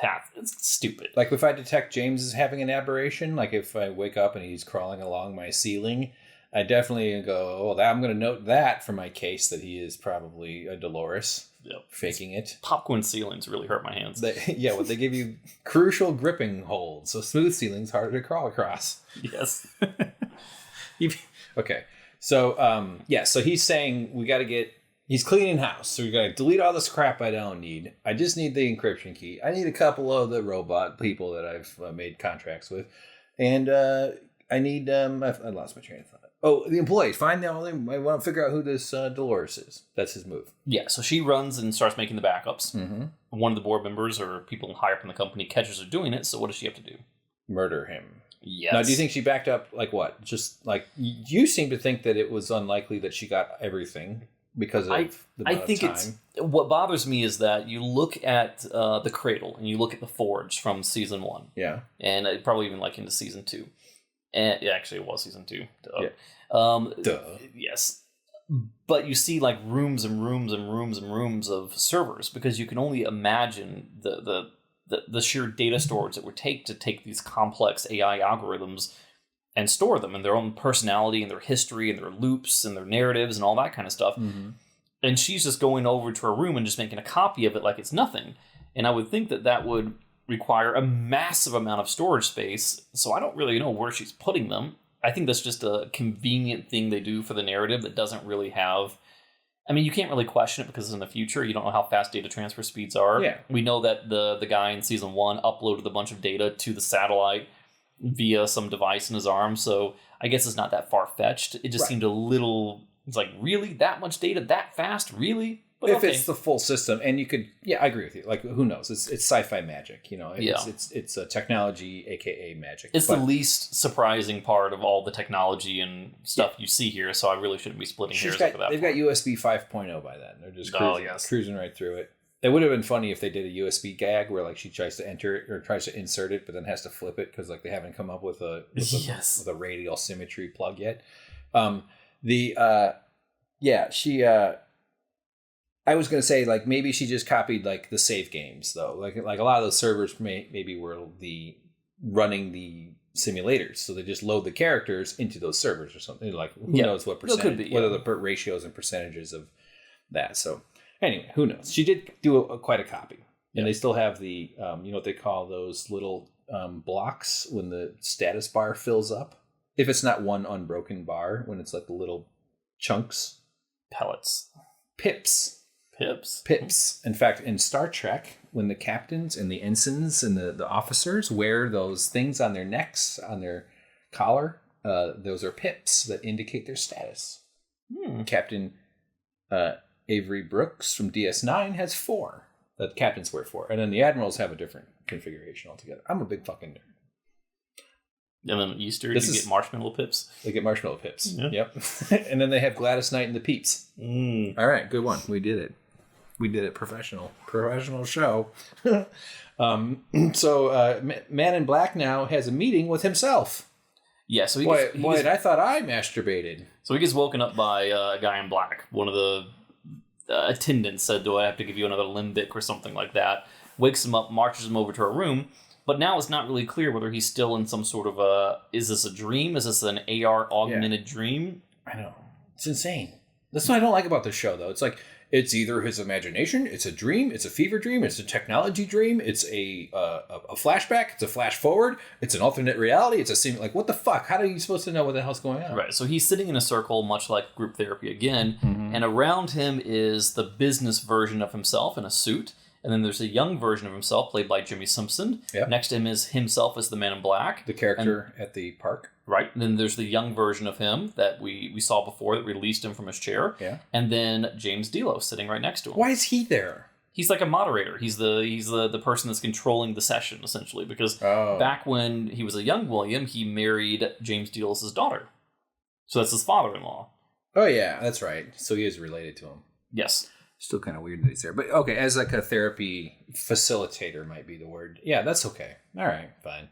path. It's stupid. Like if I detect James is having an aberration, like if I wake up and he's crawling along my ceiling, I definitely go, oh, I'm going to note that for my case that he is probably a Dolores. Yep. Faking it. Popcorn ceilings really hurt my hands. They give you crucial gripping holds, so smooth ceilings harder to crawl across. Yes. Okay. So, so he's saying he's cleaning house, so we got to delete all this crap I don't need. I just need the encryption key. I need a couple of the robot people that I've made contracts with. And I need, I lost my train of thought. Oh, the employee. I want to figure out who this Dolores is. That's his move. Yeah, so she runs and starts making the backups. Mm-hmm. One of the board members or people higher up in the company catches her doing it, so what does she have to do? Murder him. Yes. Now, do you think she backed up, like what? Just like, you seem to think that it was unlikely that she got everything because of the amount of time. What bothers me is that you look at the Cradle and you look at the Forge from season 1. Yeah. And probably even like into season 2. And actually, it was season 2. Yeah. Duh. Yes. But you see like rooms and rooms and rooms and rooms of servers because you can only imagine the sheer data storage it would take to take these complex AI algorithms and store them in their own personality and their history and their loops and their narratives and all that kind of stuff. Mm-hmm. And she's just going over to her room and just making a copy of it like it's nothing. And I would think that would require a massive amount of storage space. So I don't really know where she's putting them. I think that's just a convenient thing they do for the narrative that doesn't really have... I mean, you can't really question it because it's in the future. You don't know how fast data transfer speeds are. Yeah. We know that the guy in season 1 uploaded a bunch of data to the satellite via some device in his arm. So I guess it's not that far-fetched. It just seemed a little... It's like, really? That much data that fast? Really? But if it's the full system, and you could... Yeah, I agree with you. Like, who knows? It's sci-fi magic, you know? It's a technology, a.k.a. magic. It's the least surprising part of all the technology and stuff you see here, so I really shouldn't be splitting hairs over that. They've got USB 5.0 by then. They're just cruising right through it. It would have been funny if they did a USB gag where like she tries to enter it or tries to insert it, but then has to flip it because like they haven't come up with a radial symmetry plug yet. I was going to say, like, maybe she just copied, like, the save games, though. Like a lot of those servers maybe were running the simulators. So they just load the characters into those servers or something. Like, who knows what percentage, what are the ratios and percentages of that. So, anyway, who knows? She did do quite a copy. And they still have the, you know what they call those little blocks when the status bar fills up? If it's not one unbroken bar, when it's like the little chunks. Pellets. Pips. Pips. In fact, in Star Trek, when the captains and the ensigns and the officers wear those things on their necks, on their collar, those are pips that indicate their status. Captain Avery Brooks from DS9 has 4 that captains wear 4. And then the admirals have a different configuration altogether. I'm a big fucking nerd. And then Easter, you get marshmallow pips? They get marshmallow pips. Yeah. Yep. And then they have Gladys Knight and the Peeps. All right, good one. We did it. Professional show. So Man in Black now has a meeting with himself. Yeah, so I thought I masturbated. So he gets woken up by a guy in black. One of the attendants said, "Do I have to give you another limbic or something like that?" Wakes him up, marches him over to a room. But now it's not really clear whether he's still in some sort of is this a dream? Is this an AR augmented dream? I know. It's insane. That's what I don't like about this show, though. It's like, it's either his imagination, it's a dream, it's a fever dream, it's a technology dream, it's a flashback, it's a flash forward, it's an alternate reality, it's a scene. Like, what the fuck? How are you supposed to know what the hell's going on? Right, so he's sitting in a circle, much like group therapy again, and around him is the business version of himself in a suit. And then there's a young version of himself played by Jimmy Simpson. Yep. Next to him is himself as the Man in Black. The character at the park. Right. And then there's the young version of him that we saw before that released him from his chair. Yeah. And then James Delos sitting right next to him. Why is he there? He's like a moderator. He's the person that's controlling the session, essentially. Because back when he was a young William, he married James Delos' daughter. So that's his father-in-law. Oh, yeah. That's right. So he is related to him. Yes. Still kind of weird that he's there. But okay, as like a therapy facilitator might be the word. Yeah, that's okay. All right, fine.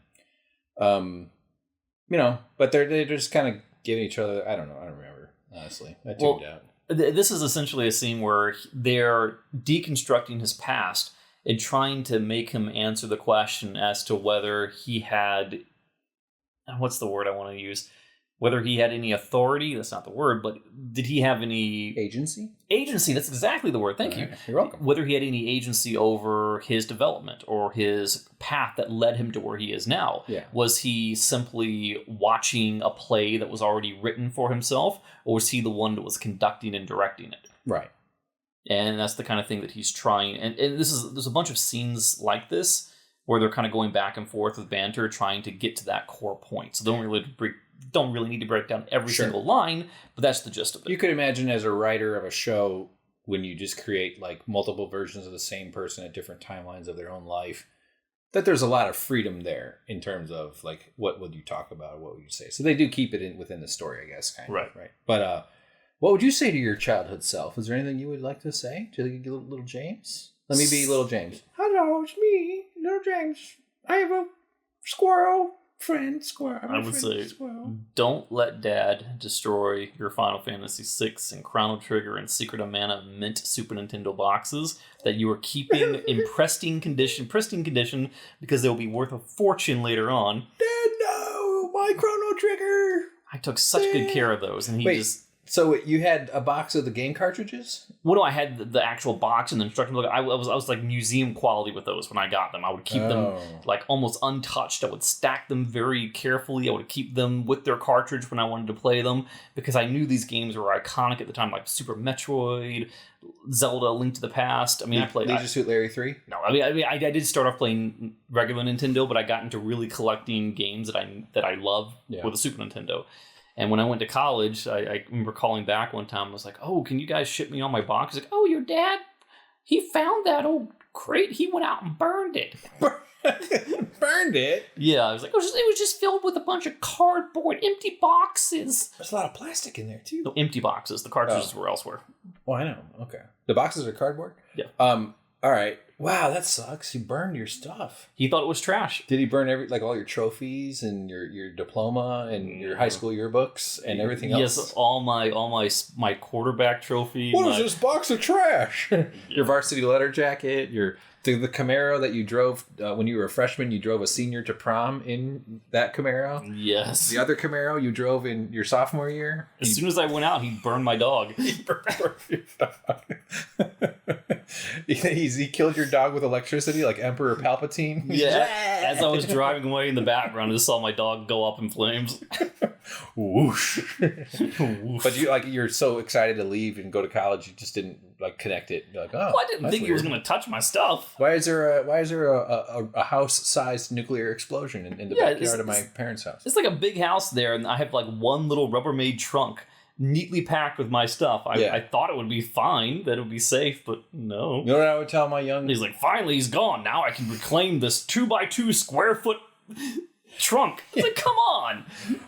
You know, but they're just kind of giving each other, I don't know. I don't remember, honestly. I tuned out. This is essentially a scene where they're deconstructing his past and trying to make him answer the question as to whether he had, what's the word I want to use? Whether he had any authority, that's not the word, but did he have any... Agency? Agency, that's exactly the word. Thank you. You're welcome. Whether he had any agency over his development or his path that led him to where he is now. Yeah. Was he simply watching a play that was already written for himself, or was he the one that was conducting and directing it? Right. And that's the kind of thing that he's trying. And there's a bunch of scenes like this where they're kind of going back and forth with banter, trying to get to that core point. So they don't really need to break down every single line, but that's the gist of it. You could imagine as a writer of a show, when you just create like multiple versions of the same person at different timelines of their own life, that there's a lot of freedom there in terms of like, what would you talk about? What would you say? So they do keep it within the story, I guess. Kind of, right. But what would you say to your childhood self? Is there anything you would like to say to little James? Let me be little James. Hello, it's me, little James. I have a squirrel. I would say, don't let Dad destroy your Final Fantasy VI and Chrono Trigger and Secret of Mana mint Super Nintendo boxes that you are keeping in pristine condition, because they'll be worth a fortune later on. Dad, no! My Chrono Trigger! I took such good care of those, and he just... So you had a box of the game cartridges? Well, no, I had the actual box and the instruction book. I was like museum quality with those when I got them. I would keep them like almost untouched. I would stack them very carefully. I would keep them with their cartridge when I wanted to play them, because I knew these games were iconic at the time, like Super Metroid, Zelda, Link to the Past. I mean, I played Leisure Suit Larry 3? No, I did start off playing regular Nintendo, but I got into really collecting games that I love with the Super Nintendo. And when I went to college, I remember calling back one time. I was like, "Oh, can you guys ship me all my box?" He's like, "Oh, your dad, he found that old crate. He went out and burned it." Burned it? Yeah, I was like, it was just filled with a bunch of cardboard, empty boxes. There's a lot of plastic in there, too. No, empty boxes. The cartridges were elsewhere. Oh, I know. Okay. The boxes are cardboard? Yeah. All right. Wow, that sucks. He burned your stuff. He thought it was trash. Did he burn all your trophies and your diploma and your high school yearbooks and everything else? Yes, all my quarterback trophy. What is this box of trash? Your varsity letter jacket, the Camaro that you drove when you were a freshman. You drove a senior to prom in that Camaro. Yes. The other Camaro you drove in your sophomore year. As soon as I went out, he burned my dog. He killed your dog with electricity like Emperor Palpatine. Yeah. As I was driving away in the background, I just saw my dog go up in flames. Whoosh. But you're so excited to leave and go to college, you just didn't connect it. You're like, oh, well, I didn't think he was going to touch my stuff. Why is there a house-sized nuclear explosion in the backyard of my parents' house? It's like a big house there, and I have one little Rubbermaid trunk neatly packed with my stuff. I thought it would be fine, that it would be safe, but no. You know what I would tell my young... He's like, finally he's gone. Now I can reclaim this 2x2 square foot trunk. It's like, come on.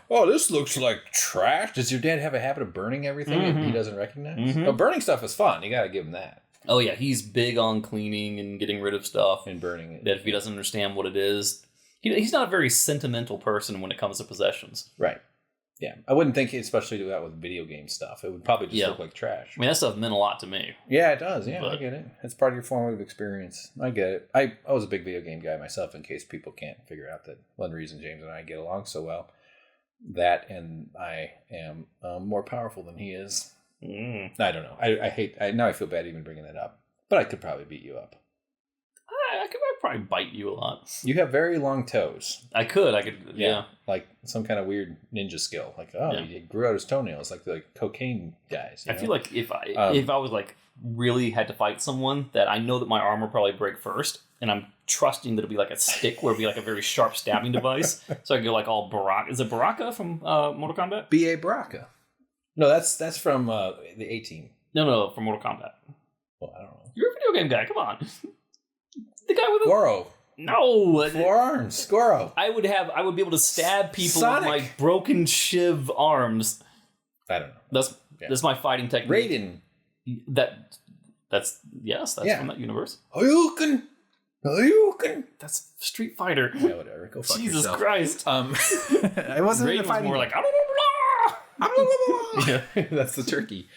Oh, this looks like trash. Does your dad have a habit of burning everything he doesn't recognize? Mm-hmm. No, burning stuff is fun. You got to give him that. Oh, yeah. He's big on cleaning and getting rid of stuff. And burning it. That if he doesn't understand what it is. He's not a very sentimental person when it comes to possessions. Right. Yeah. I wouldn't think he'd especially do that with video game stuff. It would probably just look like trash. I mean, that stuff meant a lot to me. Yeah, it does. Yeah, I get it. It's part of your formative experience. I get it. I was a big video game guy myself, in case people can't figure out that one reason James and I get along so well. That and I am more powerful than he is. I don't know. Now I feel bad even bringing that up. But I could probably beat you up. I could probably bite you a lot. You have very long toes. I could, yeah. Like some kind of weird ninja skill. Like, he grew out his toenails like the cocaine guys. I feel like if I was really had to fight someone, that I know that my arm will probably break first, and I'm trusting that it'll be like a stick where it'll be like a very sharp stabbing device. So I can go all Baraka. Is it Baraka from Mortal Kombat? B.A. Baraka. No, that's from the A-Team. No, from Mortal Kombat. Well, I don't know. You're a video game guy. Come on. The guy with Goro. No. 4 arms. Goro. I would be able to stab people Sonic. with my broken Shiv arms. I don't know. That's my fighting technique. Raiden. That's from that universe. Hadouken. That's Street Fighter. Yeah, whatever. Go fuck Jesus yourself. Christ. I wasn't Raiden was more like yeah, that's the turkey.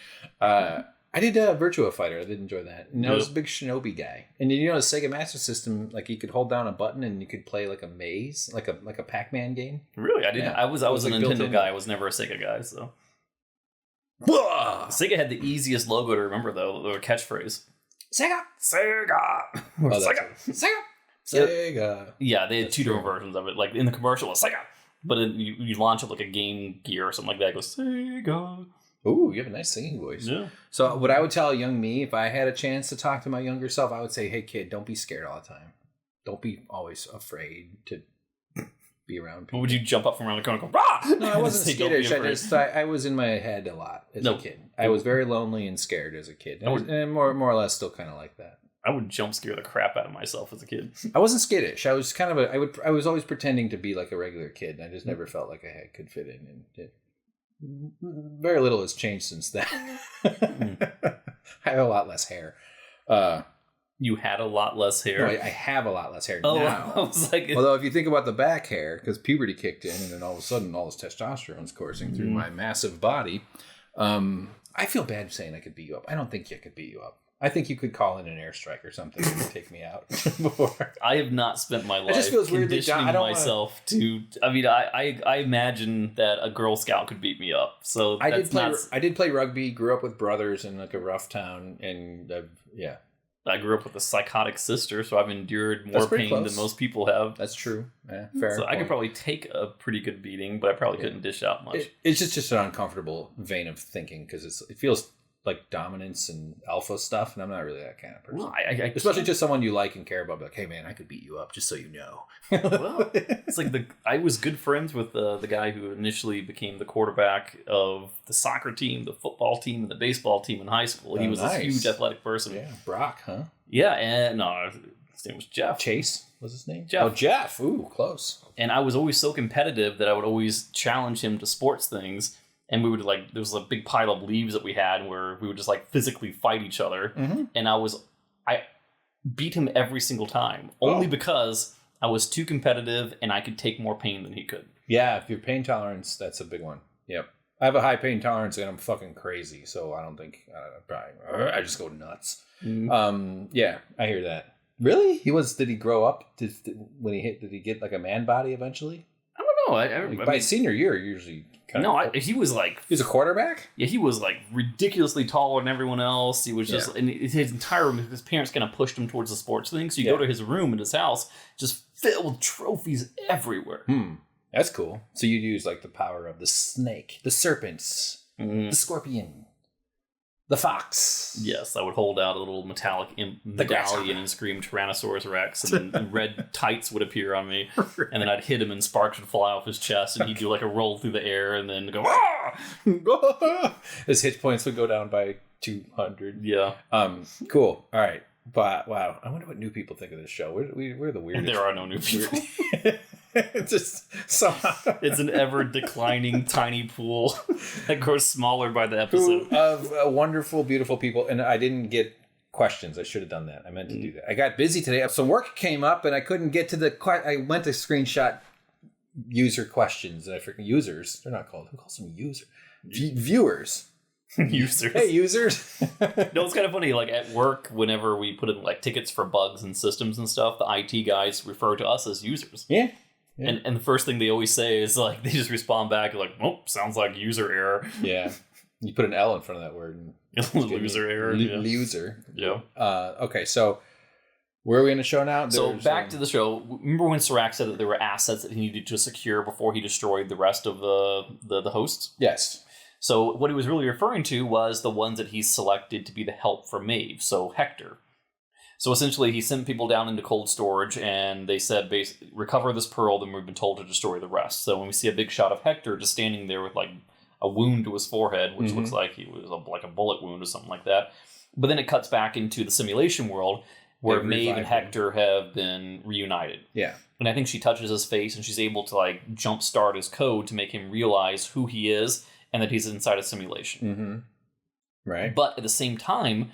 I did Virtua Fighter. I did enjoy that. And I was a big Shinobi guy. And the Sega Master System, like you could hold down a button and you could play like a maze, like a Pac-Man game. Really? I didn't. Yeah. I was a Nintendo guy. I was never a Sega guy. So Sega had the easiest logo to remember though, their catchphrase. Sega. Sega. Yeah, they had two different versions of it. Like in the commercial, it was Sega, but you launch up like a Game Gear or something like that. It goes Sega. Ooh, you have a nice singing voice. Yeah. So what I would tell young me, if I had a chance to talk to my younger self, I would say, hey, kid, don't be scared all the time. Don't be always afraid to be around people. Would you jump up from around the corner and go, rah! No, I wasn't skittish. I was in my head a lot as a kid. I was very lonely and scared as a kid. And more or less still kind of like that. I would jump scare the crap out of myself as a kid. I wasn't skittish. I was kind of I was always pretending to be like a regular kid. And I just never felt like I could fit in. And very little has changed since then. I have a lot less hair. You had a lot less hair? No, I have a lot less hair now. I was like, although if you think about the back hair, because puberty kicked in and then all of a sudden all this testosterone's coursing through my massive body, I feel bad saying I could beat you up. I don't think I could beat you up. I think you could call in an airstrike or something and take me out before. I have not spent my life conditioning myself to. I mean, I imagine that a Girl Scout could beat me up. So I did play rugby. Grew up with brothers in like a rough town, and yeah. I grew up with a psychotic sister, so I've endured more pain than most people have. That's true. Yeah, fair. So I could probably take a pretty good beating, but I probably couldn't dish out much. It's just an uncomfortable vein of thinking because it feels like dominance and alpha stuff, and I'm not really that kind of person. Well, especially just someone you like and care about. Like, hey man, I could beat you up, just so you know. Well, it's like I was good friends with the guy who initially became the quarterback of the soccer team, the football team, and the baseball team in high school. He was this huge athletic person. Yeah, Brock, huh? Yeah, and no, his name was Jeff. Chase was his name? Jeff. Oh, Jeff. Ooh, close. And I was always so competitive that I would always challenge him to sports things. And we would there was a big pile of leaves that we had where we would just physically fight each other. Mm-hmm. And I beat him every single time only because I was too competitive and I could take more pain than he could. Yeah. If your pain tolerance, that's a big one. Yep. I have a high pain tolerance and I'm fucking crazy. So I don't think I just go nuts. Mm-hmm. Yeah, I hear that. Really? Did he grow up? Did he get like a man body eventually? I don't know. By senior year, usually. He was he was a quarterback? Yeah, he was ridiculously taller than everyone else. He was just, and his parents kind of pushed him towards the sports thing. So you go to his room in his house, just filled with trophies everywhere. That's cool. So you'd use the power of the snake, the serpents, the scorpion, the fox. Yes, I would hold out a little metallic medallion and scream Tyrannosaurus Rex, and then red tights would appear on me, and then I'd hit him and sparks would fly off his chest, and he'd do a roll through the air, and then go, ah! His hit points would go down by 200. Yeah. Cool. All right. But wow, I wonder what new people think of this show. We're the weirdest. There are no new people. Just somehow it's an ever declining tiny pool that grows smaller by the episode of wonderful, beautiful people. And I didn't get questions. I should have done that. I meant to do that. I got busy today. Some work came up and I couldn't get to I went to screenshot user questions. And I freaking users. They're not called. Who calls them user? Viewers. Users. Hey, users. No, it's kind of funny. At work, whenever we put in tickets for bugs and systems and stuff, the IT guys refer to us as users. Yeah. Yeah. And the first thing they always say is they just respond back oh, sounds like user error. Yeah. You put an L in front of that word. Loser error. Loser. Yeah. Okay, so where are we in the show now? So back to the show. Remember when Serac said that there were assets that he needed to secure before he destroyed the rest of the hosts? Yes. So what he was really referring to was the ones that he selected to be the help for Maeve. So Hector. So essentially, he sent people down into cold storage, and they said, basically, recover this pearl, then we've been told to destroy the rest. So when we see a big shot of Hector just standing there with a wound to his forehead, which looks like he was a bullet wound or something like that. But then it cuts back into the simulation world, where Maeve and Hector have been reunited. Yeah. And I think she touches his face, and she's able to jumpstart his code to make him realize who he is and that he's inside a simulation. Mm-hmm. Right. But at the same time,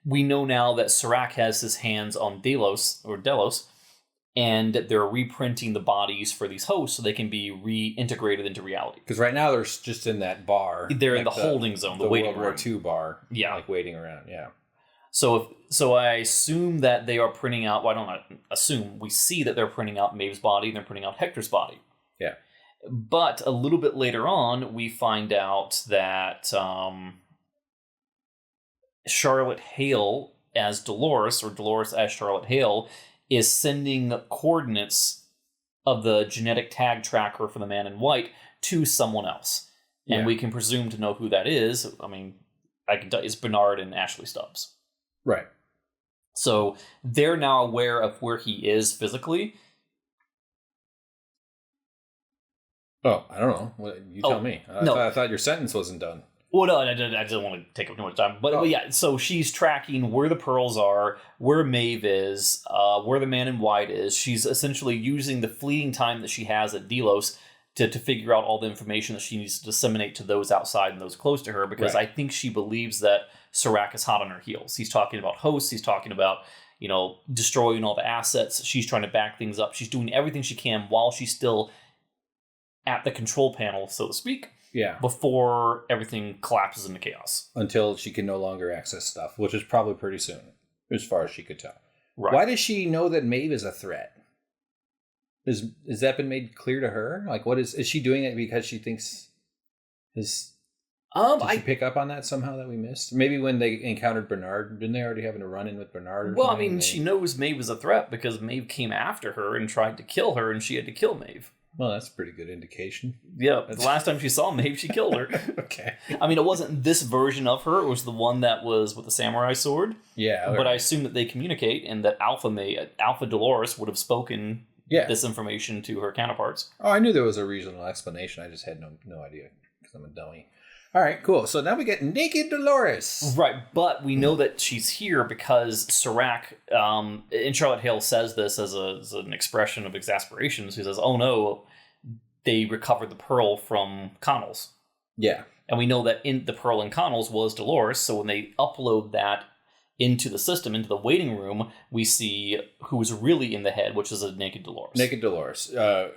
we know now that Serac has his hands on Delos, and they're reprinting the bodies for these hosts so they can be reintegrated into reality. Because right now they're just in that bar. They're in the holding zone, the waiting room. World War II bar. Yeah. Like waiting around, yeah. So I assume that they are printing out, well, I don't assume, we see that they're printing out Maeve's body and they're printing out Hector's body. Yeah. But a little bit later on, we find out that Charlotte Hale as Dolores, or Dolores as Charlotte Hale, is sending coordinates of the genetic tag tracker for the man in white to someone else. And we can presume to know who that is. I mean, I can tell it's Bernard and Ashley Stubbs. Right. So they're now aware of where he is physically. Oh, I don't know. You tell me. I thought your sentence wasn't done. Well, no, I didn't want to take up too much time. But yeah, so she's tracking where the pearls are, where Maeve is, where the man in white is. She's essentially using the fleeting time that she has at Delos to figure out all the information that she needs to disseminate to those outside and those close to her, because I think she believes that Serac is hot on her heels. He's talking about hosts. He's talking about, destroying all the assets. She's trying to back things up. She's doing everything she can while she's still at the control panel, so to speak. Yeah. Before everything collapses into chaos. Until she can no longer access stuff, which is probably pretty soon, as far as she could tell. Right. Why does she know that Maeve is a threat? Has that been made clear to her? Like, what is she doing it because she thinks did she pick up on that somehow that we missed? Maybe when they encountered Bernard, didn't they already having a run-in with Bernard? Well, I mean, she knows Maeve was a threat because Maeve came after her and tried to kill her, and she had to kill Maeve. Well, that's a pretty good indication. Yeah, the last time she saw Maeve, she killed her. Okay. I mean, it wasn't this version of her. It was the one that was with the samurai sword. Yeah. But I assume that they communicate, and that Alpha Dolores would have spoken this information to her counterparts. Oh, I knew there was a reasonable explanation. I just had no idea because I'm a dummy. All right, cool. So now we get naked Dolores. Right, but we know that she's here because Serac, and Charlotte Hale says this as an expression of exasperation. She says, oh no, they recovered the pearl from Connell's. Yeah. And we know that in the pearl in Connell's was Dolores, so when they upload that into the system, into the waiting room, we see who's really in the head, which is a naked Dolores. Naked Dolores,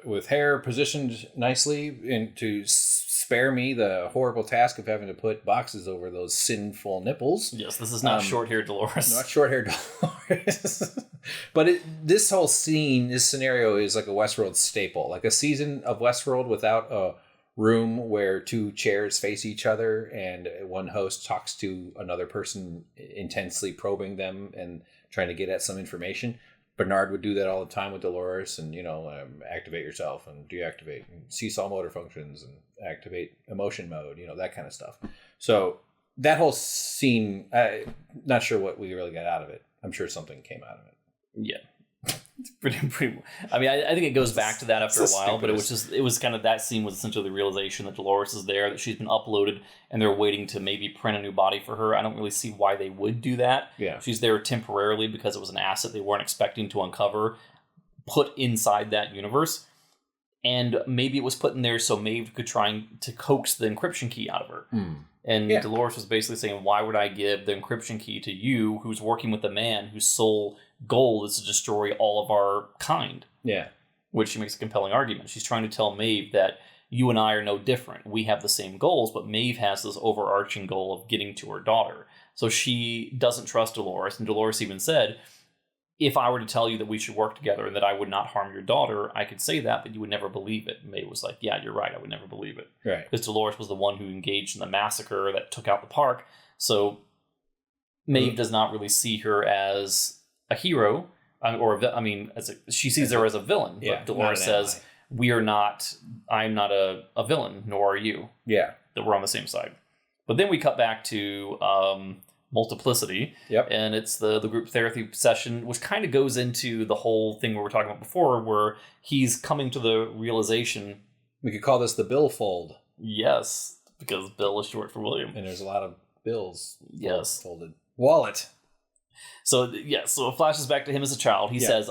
with hair positioned nicely to spare me the horrible task of having to put boxes over those sinful nipples. Yes, this is not short-haired Dolores. Not short-haired Dolores. But this whole scene, this scenario is like a Westworld staple. Like a season of Westworld without a room where two chairs face each other and one host talks to another person intensely probing them and trying to get at some information. Bernard would do that all the time with Dolores and, activate yourself and deactivate and seesaw motor functions and activate emotion mode, that kind of stuff. So that whole scene, not sure what we really got out of it. I'm sure something came out of it. Yeah. It's pretty. I mean, I think it goes back to that after a while, but it was kind of, that scene was essentially the realization that Dolores is there, that she's been uploaded, and they're waiting to maybe print a new body for her. I don't really see why they would do that. Yeah. She's there temporarily because it was an asset they weren't expecting to uncover, put inside that universe. And maybe it was put in there so Maeve could try to coax the encryption key out of her. And Dolores was basically saying, why would I give the encryption key to you, who's working with a man whose sole goal is to destroy all of our kind? Yeah. Which she makes a compelling argument. She's trying to tell Maeve that you and I are no different. We have the same goals, but Maeve has this overarching goal of getting to her daughter. So she doesn't trust Dolores. And Dolores even said, if I were to tell you that we should work together and that I would not harm your daughter, I could say that, but you would never believe it. And Maeve was like, yeah, you're right. I would never believe it. Right. Because Dolores was the one who engaged in the massacre that took out the park. So Maeve does not really see her as a hero, she sees her as a villain. But Yeah, Dolores says, I'm not a villain, nor are you. Yeah. That we're on the same side. But then we cut back to Multiplicity. Yep. And it's the group therapy session, which kind of goes into the whole thing we were talking about before, where he's coming to the realization. We could call this the Bill fold. Yes, because Bill is short for William. And there's a lot of bills folded. Wallet. So it flashes back to him as a child. He says,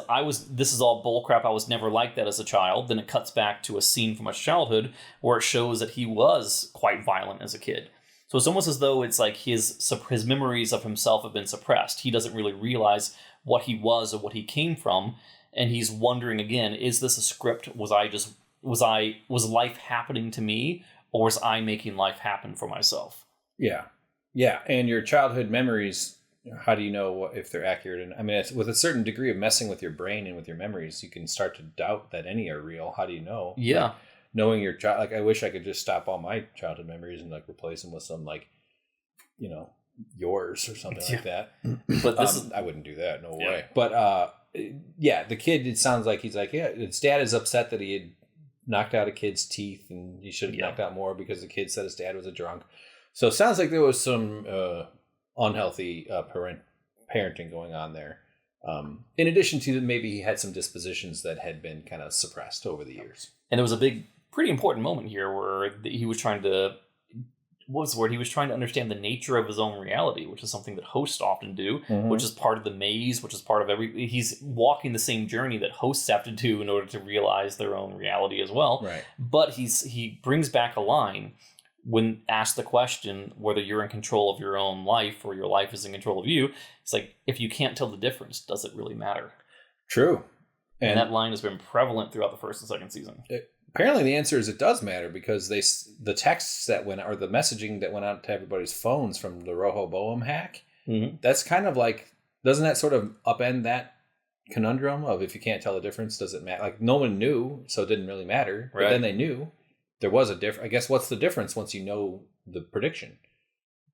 this is all bullcrap. I was never like that as a child. Then it cuts back to a scene from his childhood where it shows that he was quite violent as a kid. So it's almost as though it's like his memories of himself have been suppressed. He doesn't really realize what he was or what he came from. and he's wondering again, is this a script? Was life happening to me, or was I making life happen for myself? Yeah. Yeah. And your childhood memories, how do you know if they're accurate? And I mean, it's, with a certain degree of messing with your brain and with your memories, you can start to doubt that any are real. How do you know? Yeah. Like, knowing your child, like, I wish I could just stop all my childhood memories and like replace them with some, like, you know, yours or something like that. But this I wouldn't do that. No way. But yeah, the kid, it sounds like he's like, yeah, his dad is upset that he had knocked out a kid's teeth and he should have knocked out more because the kid said his dad was a drunk. So it sounds like there was some unhealthy parenting going on there. In addition to maybe he had some dispositions that had been kind of suppressed over the years. And there was a pretty important moment here where he was trying to, what was the word? He was trying to understand the nature of his own reality, which is something that hosts often do, which is part of the maze, which is part of he's walking the same journey that hosts have to do in order to realize their own reality as well. Right. But he brings back a line when asked the question whether you're in control of your own life or your life is in control of you. It's like, if you can't tell the difference, does it really matter? True. And that line has been prevalent throughout the first and second season. Apparently the answer is it does matter, because the texts that went, or the messaging that went out to everybody's phones from the Rehoboam hack, that's kind of like, doesn't that sort of upend that conundrum of, if you can't tell the difference, does it matter? Like, no one knew, so it didn't really matter. Right. But then they knew. There was a difference. I guess what's the difference once you know the prediction?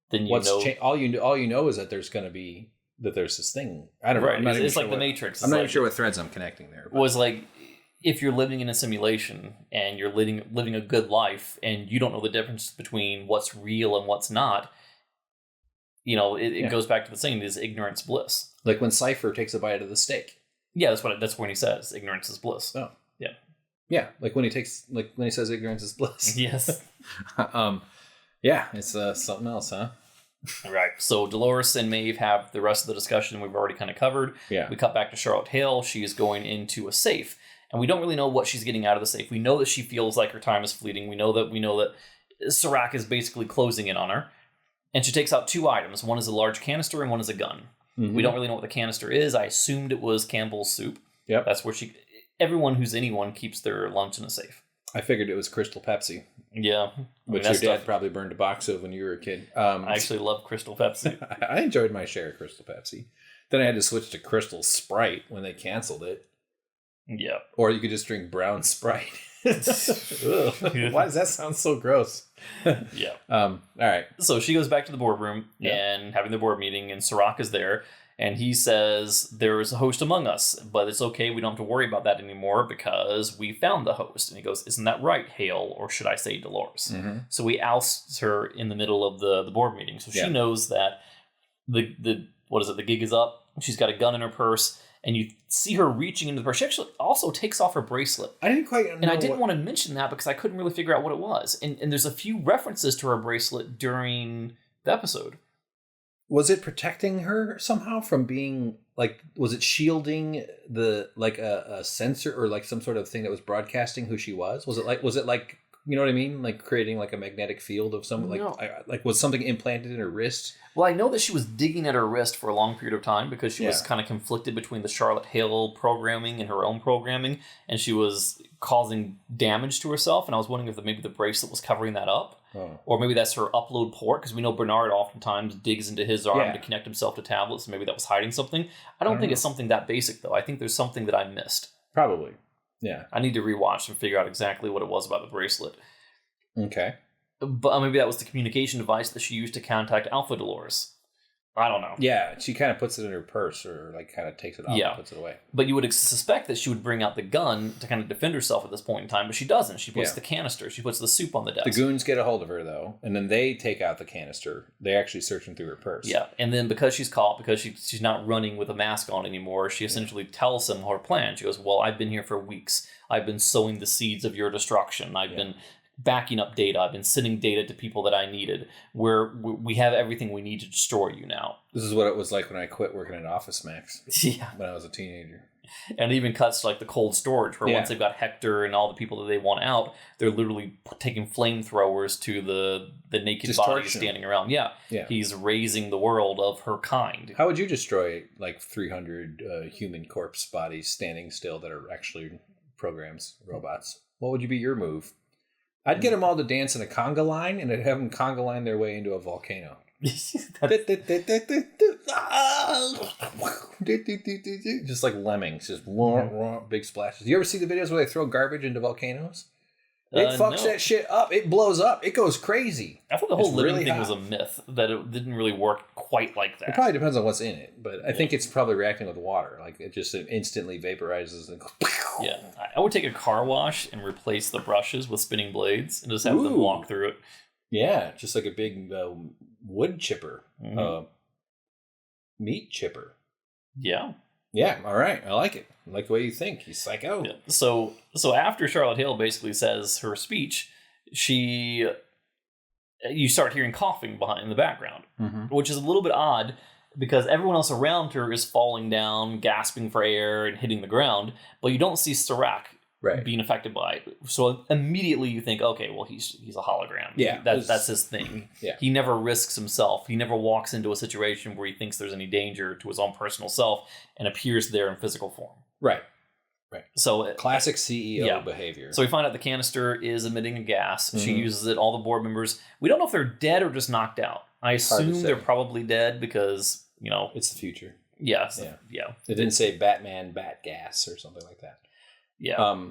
Then you know all you know is that there's going to be there's this thing. I don't know. Right. It's like the Matrix. I'm not even sure what threads I'm connecting there. But. Was like, if you're living in a simulation and you're living a good life and you don't know the difference between what's real and what's not, you know, it goes back to the saying, is ignorance bliss. Like when Scifi takes a bite of the steak. Yeah, that's when he says ignorance is bliss. Oh. Yeah. Yeah, like when he says ignorance is bliss. Yes. Yeah, it's something else, huh? Right. So Dolores and Maeve have the rest of the discussion we've already kind of covered. Yeah. We cut back to Charlotte Hale. She is going into a safe, and we don't really know what she's getting out of the safe. We know that she feels like her time is fleeting. We know that Serac is basically closing in on her, and she takes out two items. One is a large canister, and one is a gun. We don't really know what the canister is. I assumed it was Campbell's soup. Yep. That's where everyone who's anyone keeps their lunch in a safe. I figured it was Crystal Pepsi. Yeah. Which your dad probably burned a box of when you were a kid. I actually love Crystal Pepsi. I enjoyed my share of Crystal Pepsi. Then I had to switch to Crystal Sprite when they canceled it. Yeah. Or you could just drink brown Sprite. Why does that sound so gross? Yeah. All right. So she goes back to the boardroom and having the board meeting, and Serac is there. And he says, there is a host among us, but it's okay. We don't have to worry about that anymore because we found the host. And he goes, isn't that right, Hale? Or should I say Dolores? So he ousts her in the middle of the board meeting. So she knows that the gig is up. She's got a gun in her purse. And you see her reaching into the purse. She actually also takes off her bracelet. I didn't quite know. And I didn't want to mention that because I couldn't really figure out what it was. And there's a few references to her bracelet during the episode. Was it protecting her somehow from being, like, was it shielding a sensor or like some sort of thing that was broadcasting who she was? Was it like, you know what I mean? Like creating like a magnetic field of some, like was something implanted in her wrist? Well, I know that she was digging at her wrist for a long period of time because she was kind of conflicted between the Charlotte Hale programming and her own programming, and she was causing damage to herself. And I was wondering if maybe the bracelet was covering that up. Oh. Or maybe that's her upload port, because we know Bernard oftentimes digs into his arm to connect himself to tablets. Maybe that was hiding something. I don't think it's something that basic, though. I think there's something that I missed. Probably. Yeah. I need to rewatch and figure out exactly what it was about the bracelet. Okay. But maybe that was the communication device that she used to contact Alpha Dolores. I don't know. Yeah, she kind of puts it in her purse or like kind of takes it off and puts it away. But you would suspect that she would bring out the gun to kind of defend herself at this point in time, but she doesn't. She puts the canister. She puts the soup on the desk. The goons get a hold of her, though, and then they take out the canister. They're actually searching through her purse. Yeah, and then because she's caught, because she's not running with a mask on anymore, she essentially tells them her plan. She goes, well, I've been here for weeks. I've been sowing the seeds of your destruction. I've been backing up data. I've been sending data to people that I needed. We have everything we need to destroy you now. This is what it was like when I quit working at Office Max. Yeah. When I was a teenager. And it even cuts to like the cold storage where once they've got Hector and all the people that they want out, they're literally taking flamethrowers to the naked bodies standing around. Yeah. He's raising the world of her kind. How would you destroy like 300 human corpse bodies standing still that are actually programs, robots? What would be your move? I'd get them all to dance in a conga line, and I'd have them conga line their way into a volcano. Just like lemmings, just big splashes. You ever see the videos where they throw garbage into volcanoes? It fucks that shit up. It blows up. It goes crazy. I thought the whole living thing was a myth, that it didn't really work quite like that. It probably depends on what's in it, but I think it's probably reacting with water. Like it just instantly vaporizes and yeah. I would take a car wash and replace the brushes with spinning blades and just have them walk through it. Yeah, just like a big wood chipper, meat chipper. Yeah. Yeah, all right. I like it. I like the way you think. You psycho. Yeah. So after Charlotte Hale basically says her speech, you start hearing coughing in the background, which is a little bit odd because everyone else around her is falling down, gasping for air, and hitting the ground, but you don't see Serac being affected by it. So immediately you think, okay, well, he's a hologram. Yeah. That's his thing. Yeah. He never risks himself. He never walks into a situation where he thinks there's any danger to his own personal self and appears there in physical form. Right. So classic CEO behavior. So we find out the canister is emitting a gas. She uses it. All the board members. We don't know if they're dead or just knocked out. I assume they're probably dead because, it's the future. Yeah. It didn't say Batman bat gas or something like that. Yeah.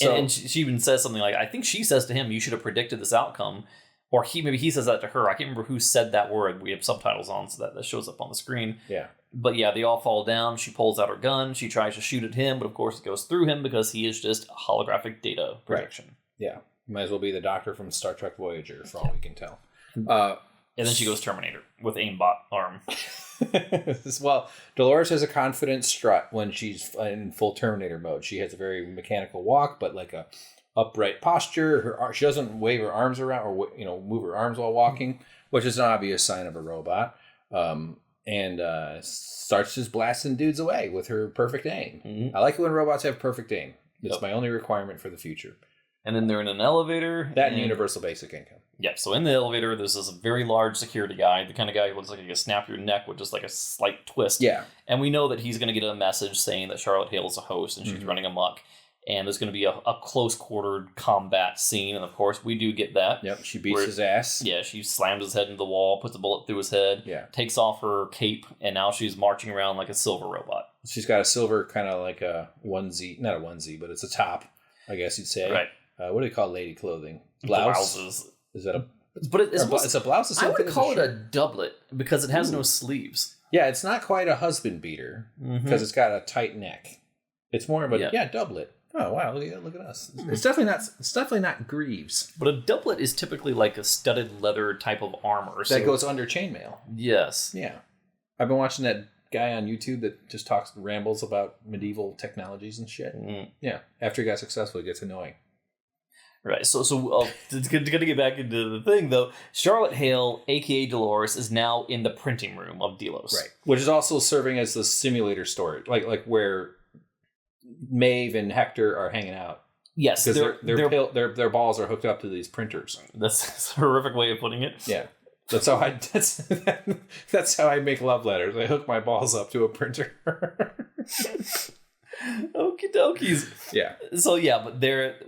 And she even says something like, I think she says to him, you should have predicted this outcome. Or maybe he says that to her. I can't remember who said that word. We have subtitles on, so that shows up on the screen. Yeah. But yeah, they all fall down. She pulls out her gun. She tries to shoot at him, but of course it goes through him because he is just holographic data projection. Right. Yeah. Might as well be the doctor from Star Trek Voyager, for all we can tell. And then she goes Terminator with aimbot arm. Well, Dolores has a confident strut when she's in full Terminator mode. She has a very mechanical walk, but like a upright posture. She doesn't wave her arms around or move her arms while walking, which is an obvious sign of a robot. And starts just blasting dudes away with her perfect aim. I like it when robots have perfect aim. It's my only requirement for the future. And then they're in an elevator. That and universal basic income. Yeah, so in the elevator, there's this very large security guy, the kind of guy who looks like he can snap your neck with just like a slight twist. Yeah. And we know that he's going to get a message saying that Charlotte Hale is a host and she's running amok. And there's going to be a close-quartered combat scene. And, of course, we do get that. Yep, she beats his ass. Yeah, she slams his head into the wall, puts a bullet through his head, takes off her cape, and now she's marching around like a silver robot. She's got a silver kind of like a onesie. Not a onesie, but it's a top, I guess you'd say. Right. What do they call lady clothing? Blouses. Is that a... But it's a blouse. I would call it a doublet because it has no sleeves. Yeah, it's not quite a husband beater because it's got a tight neck. It's more of a doublet. Oh wow! Look at us. It's definitely not greaves. But a doublet is typically like a studded leather type of armor that goes under chainmail. Yes. Yeah, I've been watching that guy on YouTube that just rambles about medieval technologies and shit. Yeah, after he got successful, it gets annoying. Right. So to get back into the thing though, Charlotte Hale, aka Dolores, is now in the printing room of Delos. Right. Which is also serving as the simulator store, like where Maeve and Hector are hanging out. Yes, because their balls are hooked up to these printers. That's a horrific way of putting it. Yeah, that's how I make love letters. I hook my balls up to a printer. Okie dokies. Yeah. So yeah, but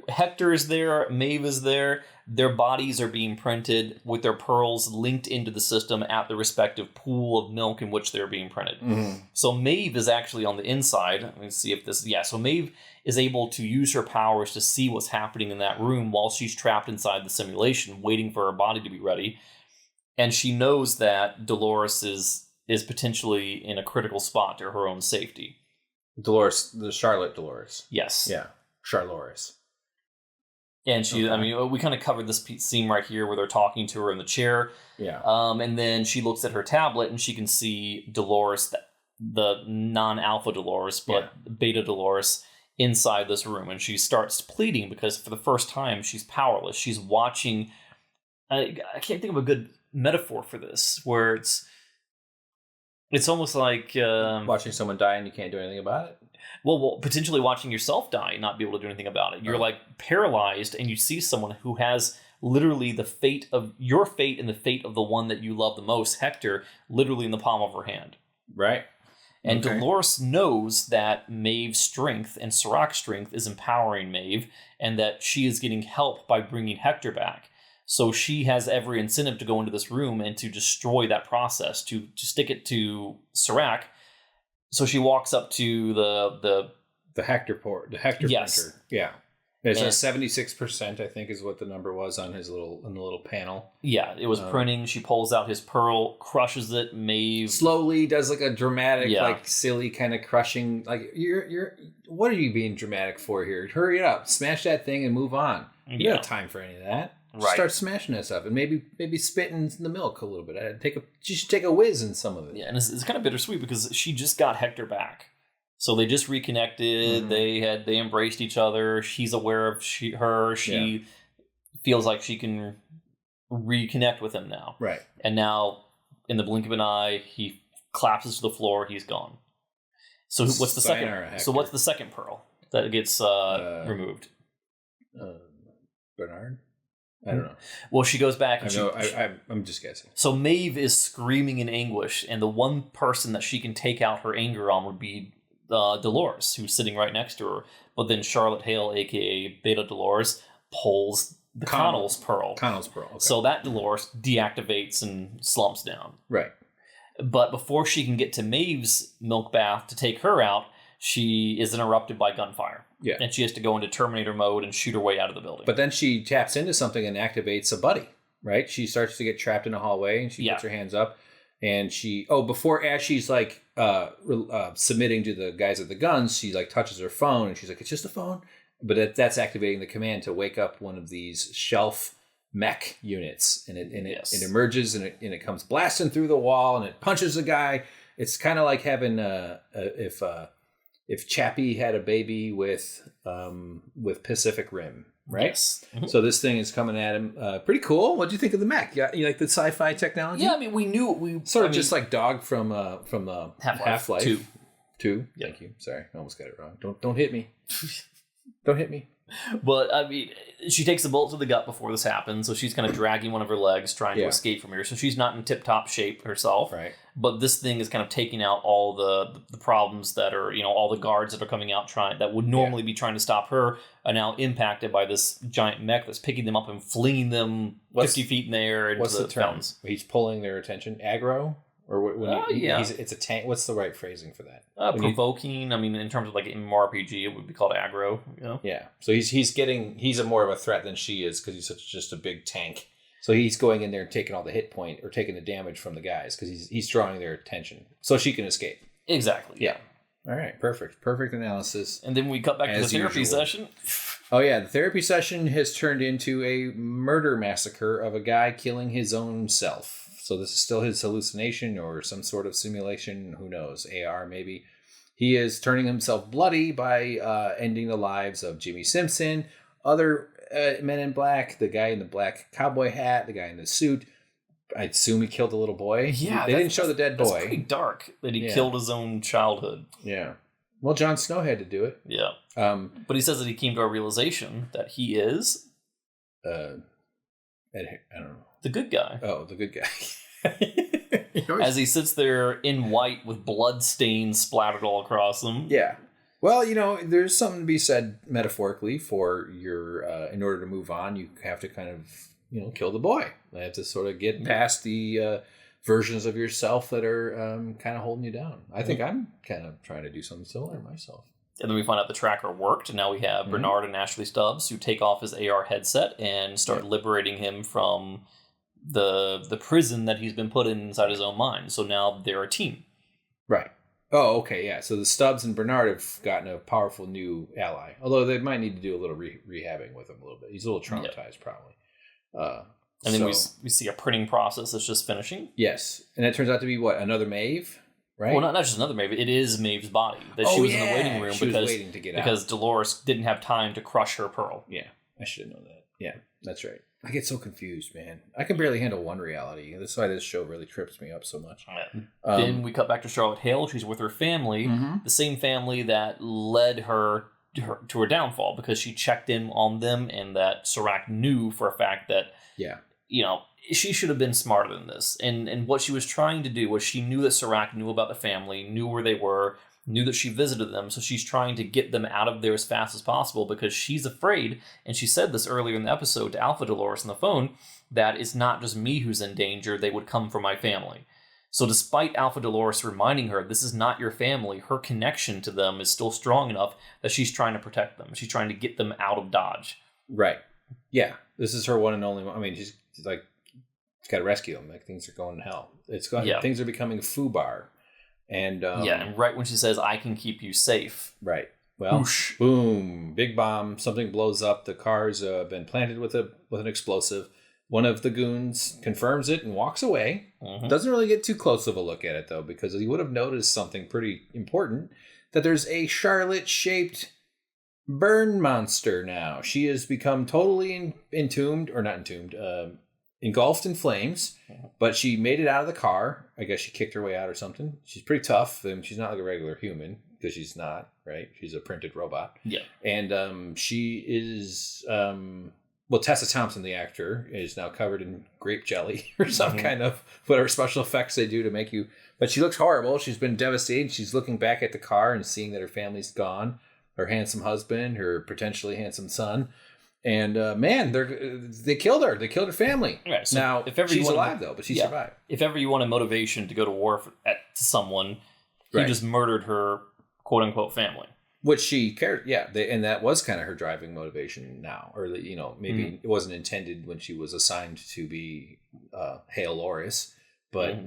Hector is there, Maeve is there. Their bodies are being printed with their pearls linked into the system at the respective pool of milk in which they're being printed. So Maeve is actually on the inside. Let me see if this... Yeah, so Maeve is able to use her powers to see what's happening in that room while she's trapped inside the simulation, waiting for her body to be ready. And she knows that Dolores is potentially in a critical spot to her own safety. Dolores, the Charlotte Dolores. Yes. Yeah, Charlotte. And she, I mean, we kind of covered this scene right here where they're talking to her in the chair. Yeah. And then she looks at her tablet and she can see Dolores, the non-alpha Dolores, but beta Dolores inside this room. And she starts pleading because for the first time she's powerless. She's watching. I can't think of a good metaphor for this, where it's almost like watching someone die and you can't do anything about it. Well, potentially watching yourself die and not be able to do anything about it. You're like paralyzed, and you see someone who has literally the fate of your fate and the fate of the one that you love the most, Hector, literally in the palm of her hand. Right. And Dolores knows that Maeve's strength and Sirach's strength is empowering Maeve, and that she is getting help by bringing Hector back. So she has every incentive to go into this room and to destroy that process, to stick it to Sirach. So she walks up to the Hector port, the Hector printer. Yeah. It's a 76%, I think, is what the number was on his little panel. Yeah, it was printing. She pulls out his pearl, crushes it. Maeve slowly does like a dramatic, like silly kind of crushing. Like you're, what are you being dramatic for here? Hurry up, smash that thing and move on. You don't have time for any of that. Right. Start smashing that stuff and maybe spit in the milk a little bit. She should take a whiz in some of it. Yeah, and it's kind of bittersweet because she just got Hector back. So they just reconnected. Mm-hmm. They embraced each other. She's aware of her. She feels like she can reconnect with him now. Right. And now, in the blink of an eye, he collapses to the floor. He's gone. So what's the second? So what's the second pearl that gets removed? Bernard. I don't know. Well, she goes back. And I'm just guessing. So Maeve is screaming in anguish, and the one person that she can take out her anger on would be Dolores, who's sitting right next to her. But then Charlotte Hale, a.k.a. Beta Dolores, pulls the Connell's Pearl. Connell's Pearl. Okay. So that Dolores deactivates and slumps down. Right. But before she can get to Maeve's milk bath to take her out, she is interrupted by gunfire. Yeah. And she has to go into Terminator mode and shoot her way out of the building. But then she taps into something and activates a buddy, right? She starts to get trapped in a hallway and she puts her hands up. And as she's like submitting to the guys at the guns, she like touches her phone and she's like, it's just a phone. But that's activating the command to wake up one of these shelf mech units. And it emerges and it comes blasting through the wall and it punches the guy. It's kind of like having if Chappie had a baby with Pacific Rim. Right. Yes. Mm-hmm. So this thing is coming at him. Pretty cool. What do you think of the mech? You like the sci-fi technology? Yeah, I mean, we knew just like Dog from Half-Life 2. 2. Yeah. Thank you. Sorry, I almost got it wrong. Don't hit me. Don't hit me. But I mean, she takes a bullet to the gut before this happens, so she's kind of dragging one of her legs, trying to escape from here. So she's not in tip-top shape herself. Right. But this thing is kind of taking out all the problems that are, all the guards that are coming out that would normally be trying to stop her are now impacted by this giant mech that's picking them up and flinging them 50 feet in the air into the fountains. He's pulling their attention. Aggro? Or it's a tank. What's the right phrasing for that? Provoking. I mean, in terms of like MMORPG, it would be called aggro. Yeah. So he's a more of a threat than she is because he's just a big tank. So he's going in there and taking all the hit point or taking the damage from the guys because he's drawing their attention so she can escape. Exactly. Yeah. All right. Perfect analysis. And then we cut back to the therapy session. Oh yeah, the therapy session has turned into a murder massacre of a guy killing his own self. So this is still his hallucination or some sort of simulation. Who knows? AR maybe. He is turning himself bloody by ending the lives of Jimmy Simpson, other men in black, the guy in the black cowboy hat, the guy in the suit. I assume he killed a little boy. Yeah, they didn't show the dead boy. That's pretty dark that he killed his own childhood. Yeah. Well, Jon Snow had to do it. Yeah. But he says that he came to a realization that he is... I don't know. The good guy. Oh, the good guy. As he sits there in white with blood stains splattered all across him. Yeah. Well, there's something to be said metaphorically for in order to move on, you have to kind of, kill the boy. You have to sort of get past the versions of yourself that are kind of holding you down. I think I'm kind of trying to do something similar myself. And then we find out the tracker worked, and now we have Bernard and Ashley Stubbs who take off his AR headset and start liberating him from the prison that he's been put in inside his own mind. So now they're a team. Right. Oh, okay, yeah. So the Stubbs and Bernard have gotten a powerful new ally. Although they might need to do a little rehabbing with him a little bit. He's a little traumatized, probably. And then we see a printing process that's just finishing. Yes. And it turns out to be what? Another Maeve? Right? Well, not just another Maeve. It is Maeve's body. That she was in the waiting room because Dolores didn't have time to crush her pearl. Yeah. I should have known that. Yeah, that's right. I get so confused, man. I can barely handle one reality. That's why this show really trips me up so much. Then we cut back to Charlotte Hale. She's with her family, the same family that led her to her downfall, because she checked in on them, and that Serac knew for a fact that, she should have been smarter than this. And what she was trying to do was, she knew that Serac knew about the family, knew where they were, knew that she visited them, so she's trying to get them out of there as fast as possible, because she's afraid, and she said this earlier in the episode to Alpha Dolores on the phone, that it's not just me who's in danger, they would come for my family. So despite Alpha Dolores reminding her, this is not your family, her connection to them is still strong enough that she's trying to protect them. She's trying to get them out of Dodge. Right. Yeah. This is her one and only. I mean, she's like, got to rescue them. Like, things are going to hell. Things are becoming foobar. And and right when she says, I can keep you safe. Right. Well, boom, big bomb, something blows up. The car's been planted with an explosive. One of the goons confirms it and walks away. Doesn't really get too close of a look at it, though, because he would have noticed something pretty important, that there's a Charlotte-shaped burn monster now. She has become totally engulfed in flames, but she made it out of the car. I guess she kicked her way out or something. She's pretty tough, and she's not like a regular human, because she's not, right? She's a printed robot. Yeah. And she is... Tessa Thompson, the actor, is now covered in grape jelly or some kind of whatever special effects they do to make you... But she looks horrible. She's been devastated. She's looking back at the car and seeing that her family's gone. Her handsome husband, her potentially handsome son. And they killed her. They killed her family. Right, so now, she's alive, though, but she survived. If ever you want a motivation to go to war to someone, he just murdered her quote-unquote family. Which she cared, and that was kind of her driving motivation now. Or, maybe it wasn't intended when she was assigned to be Hale Loris, but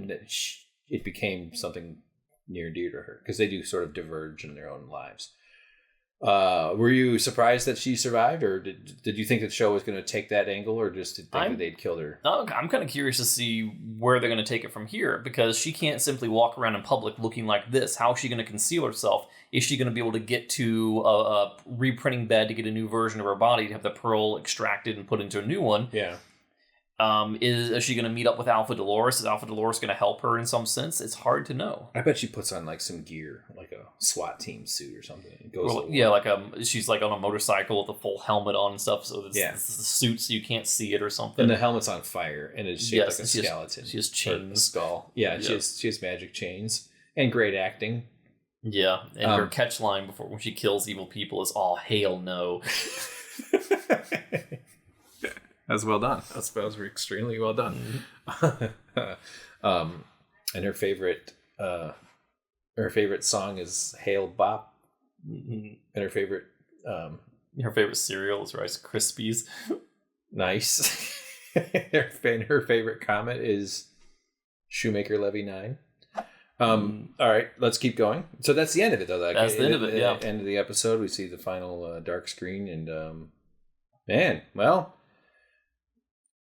it became something near and dear to her, because they do sort of diverge in their own lives. Were you surprised that she survived, or did you think the show was going to take that angle, or just did think that they'd killed her? I'm kind of curious to see where they're going to take it from here, because she can't simply walk around in public looking like this. How is she going to conceal herself? Is she going to be able to get to a reprinting bed to get a new version of her body, to have the pearl extracted and put into a new one? Yeah. Is she going to meet up with Alpha Dolores? Is Alpha Dolores going to help her in some sense? It's hard to know. I bet she puts on like some gear, like a SWAT team suit or something. It goes she's like on a motorcycle with a full helmet on and stuff. So it's the suit, so you can't see it or something. And the helmet's on fire, and it's shaped like a skeleton. She has chains, a skull. Yeah, she has magic chains and great acting. Yeah, and her catch line when she kills evil people is "all hail no." That's well done. That was extremely well done. And her favorite song is "Hail Bop," and her favorite cereal is Rice Krispies. Nice. Her favorite comet is Shoemaker Levy 9. All right, let's keep going. So that's the end of it, though. That's the end of it. Yeah. End of the episode, we see the final dark screen, and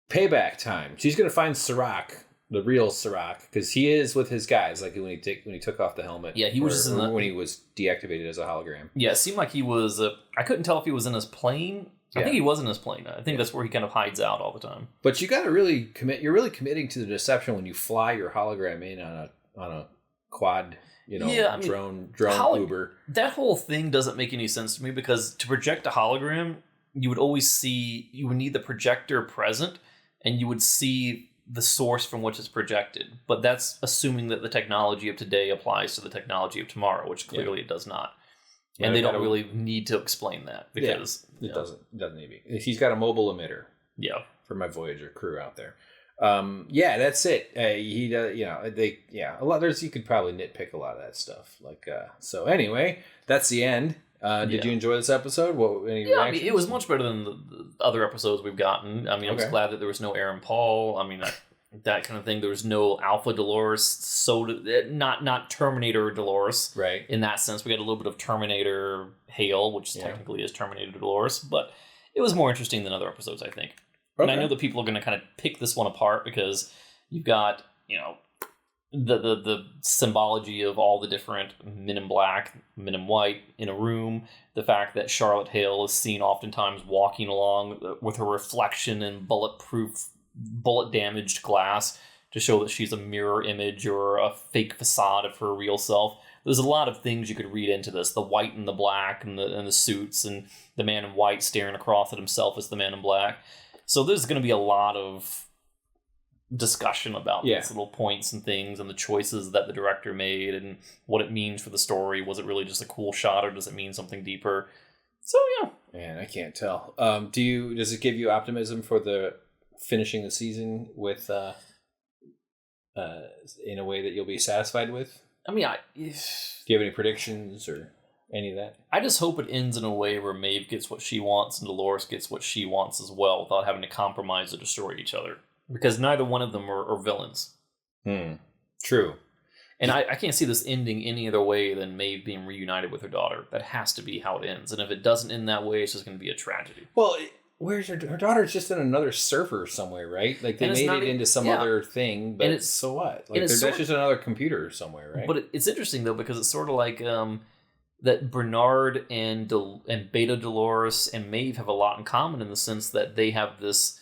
payback time. She's gonna find Serac, the real Serac, because he is with his guys. Like when he took off the helmet. Yeah, he was when he was deactivated as a hologram. Yeah, it seemed like he was. I couldn't tell if he was in his plane. I think he was in his plane. I think that's where he kind of hides out all the time. But you got to really commit. You're really committing to the deception when you fly your hologram in on a quad. Drone Uber. That whole thing doesn't make any sense to me, because to project a hologram, you would need the projector present, and you would see the source from which it's projected. But that's assuming that the technology of today applies to the technology of tomorrow, which clearly it does not. And they don't really need to explain that, because it doesn't need to be. He's got a mobile emitter. Yeah, for my Voyager crew out there. That's it. He does. A lot. You could probably nitpick a lot of that stuff. So anyway, that's the end. Did you enjoy this episode? It was much better than the other episodes we've gotten. I was glad that there was no Aaron Paul. That kind of thing. There was no Alpha Dolores, not Terminator Dolores. Right. In that sense, we got a little bit of Terminator Hale, which technically is Terminator Dolores, but it was more interesting than other episodes, I think. Okay. And I know that people are going to kind of pick this one apart, because you've got, the symbology of all the different men in black, men in white in a room. The fact that Charlotte Hale is seen oftentimes walking along with her reflection in bullet damaged glass to show that she's a mirror image or a fake facade of her real self. There's a lot of things you could read into this. The white and the black and the suits, and the man in white staring across at himself as the man in black. So there's going to be a lot of discussion about these little points and things and the choices that the director made and what it means for the story. Was it really just a cool shot, or does it mean something deeper? So yeah. Man, I can't tell. Does it give you optimism for the finishing the season with in a way that you'll be satisfied with? I mean, do you have any predictions or any of that? I just hope it ends in a way where Maeve gets what she wants and Dolores gets what she wants as well, without having to compromise or destroy each other. Because neither one of them are villains. True. And I can't see this ending any other way than Maeve being reunited with her daughter. That has to be how it ends. And if it doesn't end that way, it's just going to be a tragedy. Well, where's her daughter's just in another server somewhere, right? Like they made it into some other thing, but so what? Like that's just another computer somewhere, right? But it's interesting though, because it's sort of like that Bernard and Beta Dolores and Maeve have a lot in common in the sense that they have this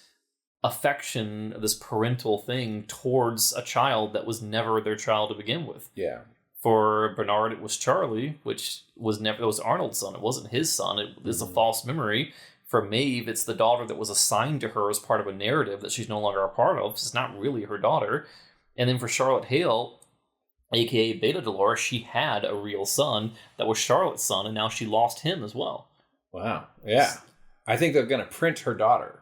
affection, this parental thing towards a child that was never their child to begin with. Yeah. For Bernard, it was Charlie, which was never, it was Arnold's son. It wasn't his son. It is a false memory. For Maeve, it's the daughter that was assigned to her as part of a narrative that she's no longer a part of. It's not really her daughter. And then for Charlotte Hale, aka Beta Dolores, she had a real son that was Charlotte's son, and now she lost him as well. Wow. Yeah. I think they're going to print her daughter.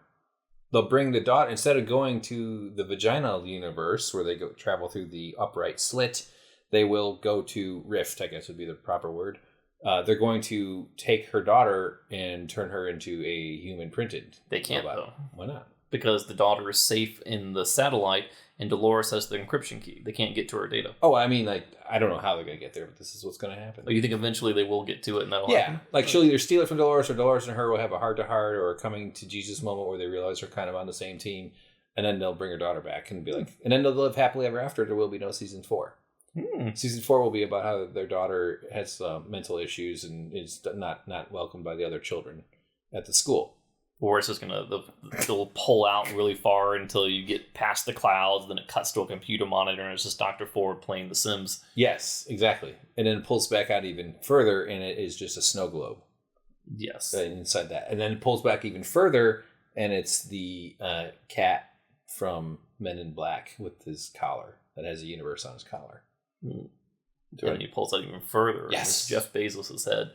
They'll bring the daughter, instead of going to the vaginal universe where they go travel through the upright slit, they will go to Rift, I guess would be the proper word. They're going to take her daughter and turn her into a human printed. They can't, though. Why not? Because the daughter is safe in the satellite, and Dolores has the encryption key. They can't get to her data. Oh, I mean, like, I don't know how they're going to get there, but this is what's going to happen. Oh, you think eventually they will get to it and that'll happen? Like she'll either steal it from Dolores, or Dolores and her will have a heart-to-heart or a coming to Jesus moment where they realize they're kind of on the same team, and then they'll bring her daughter back and be like, and then they'll live happily ever after. There will be no season 4. Season 4 will be about how their daughter has mental issues and is not welcomed by the other children at the school. Or it's just they'll pull out really far until you get past the clouds, then it cuts to a computer monitor and it's just Dr. Ford playing The Sims. Yes, exactly. And then it pulls back out even further and it is just a snow globe. Yes. Inside that. And then it pulls back even further and it's the cat from Men in Black with his collar that has a universe on his collar. And then he pulls out even further. Yes. And it's Jeff Bezos' head.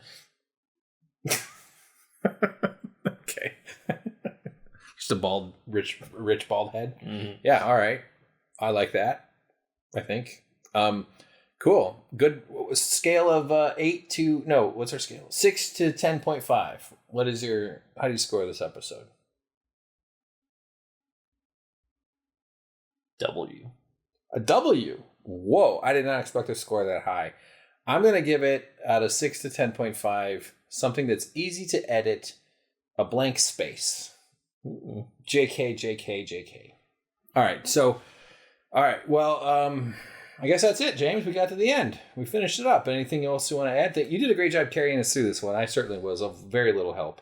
Okay. Just a bald, rich bald head. Mm-hmm. Yeah, all right. I like that, I think. Cool. Good. Scale of 8 to... No, what's our scale? 6 to 10.5. How do you score this episode? W. A W? Whoa, I did not expect to score that high. I'm going to give it out of 6 to 10.5 something that's easy to edit, a blank space. JK. All right. Well, I guess that's it, James. We got to the end. We finished it up. Anything else you want to add? You did a great job carrying us through this one. I certainly was of very little help.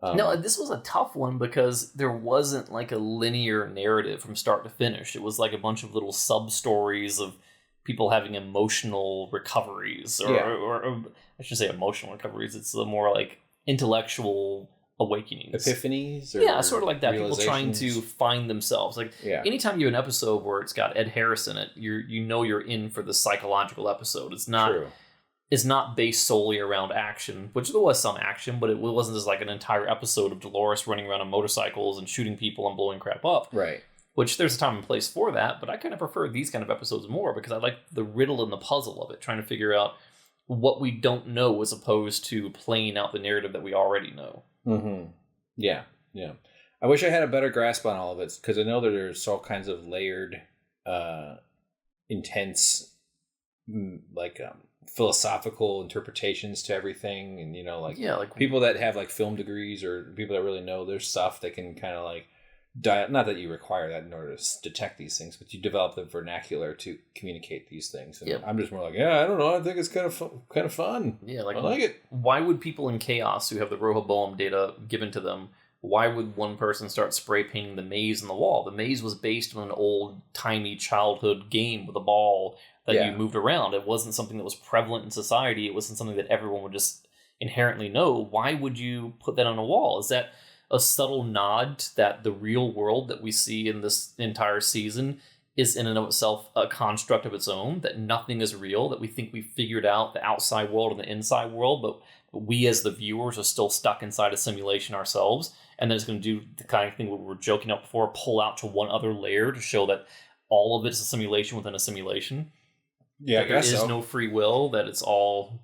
No, this was a tough one because there wasn't like a linear narrative from start to finish. It was like a bunch of little sub-stories of people having emotional recoveries. Or I should say emotional recoveries. It's more like intellectual awakenings. Epiphanies? Yeah, sort of like that. People trying to find themselves. Like anytime you have an episode where it's got Ed Harris in it, you're in for the psychological episode. It's not... True. It's not based solely around action, which there was some action, but it wasn't just like an entire episode of Dolores running around on motorcycles and shooting people and blowing crap up. Right. Which there's a time and place for that, but I kind of prefer these kind of episodes more because I like the riddle and the puzzle of it, trying to figure out what we don't know as opposed to playing out the narrative that we already know. Mm-hmm. Yeah. I wish I had a better grasp on all of it because I know that there's all kinds of layered, intense, philosophical interpretations to everything, and like people that have like film degrees or people that really know their stuff that can kind of like not that you require that in order to detect these things, but you develop the vernacular to communicate these things. And I'm just more like, I don't know. I think it's kind of fun. Yeah, like I like it. Why would people in chaos who have the Rehoboam data given to them, why would one person start spray painting the maze on the wall? The maze was based on an old, timey childhood game with a ball that you moved around. It wasn't something that was prevalent in society. It wasn't something that everyone would just inherently know. Why would you put that on a wall? Is that a subtle nod that the real world that we see in this entire season is in and of itself a construct of its own, that nothing is real, that we think we figured out the outside world and the inside world, but we as the viewers are still stuck inside a simulation ourselves, and then it's going to do the kind of thing we were joking about before, pull out to one other layer to show that all of it is a simulation within a simulation. Yeah, that there is no free will, that it's all...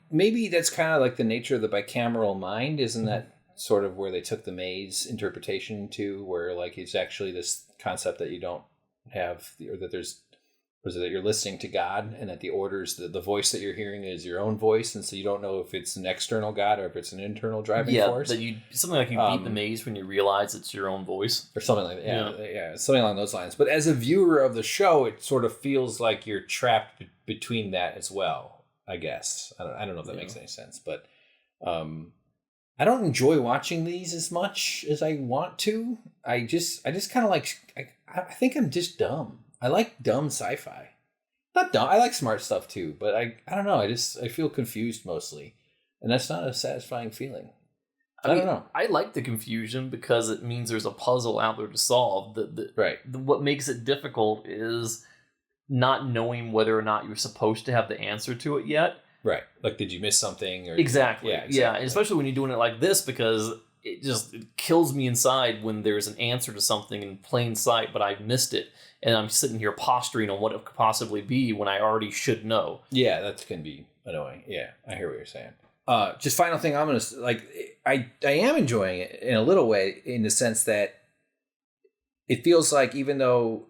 Maybe that's kind of like the nature of the bicameral mind, isn't that sort of where they took the maze interpretation to, where like it's actually this concept that you don't have, or that that you're listening to God, and that the orders, the voice that you're hearing is your own voice, and so you don't know if it's an external God or if it's an internal driving force. That something like you beat the maze when you realize it's your own voice, or something like that. Yeah, something along those lines. But as a viewer of the show, it sort of feels like you're trapped between that as well, I guess. I don't know if that makes any sense, but I don't enjoy watching these as much as I want to. I just kind of like, I think I'm just dumb. I like dumb sci-fi. Not dumb. I like smart stuff too, but I don't know. I feel confused mostly, and that's not a satisfying feeling. I don't know. I like the confusion because it means there's a puzzle out there to solve. What makes it difficult is not knowing whether or not you're supposed to have the answer to it yet. Right. Like, did you miss something? Or exactly. Yeah, and especially when you're doing it like this, because it kills me inside when there's an answer to something in plain sight, but I've missed it, and I'm sitting here posturing on what it could possibly be when I already should know. Yeah, that can be annoying. Yeah, I hear what you're saying. Just final thing, I'm going to, like, I am enjoying it in a little way, in the sense that it feels like, even though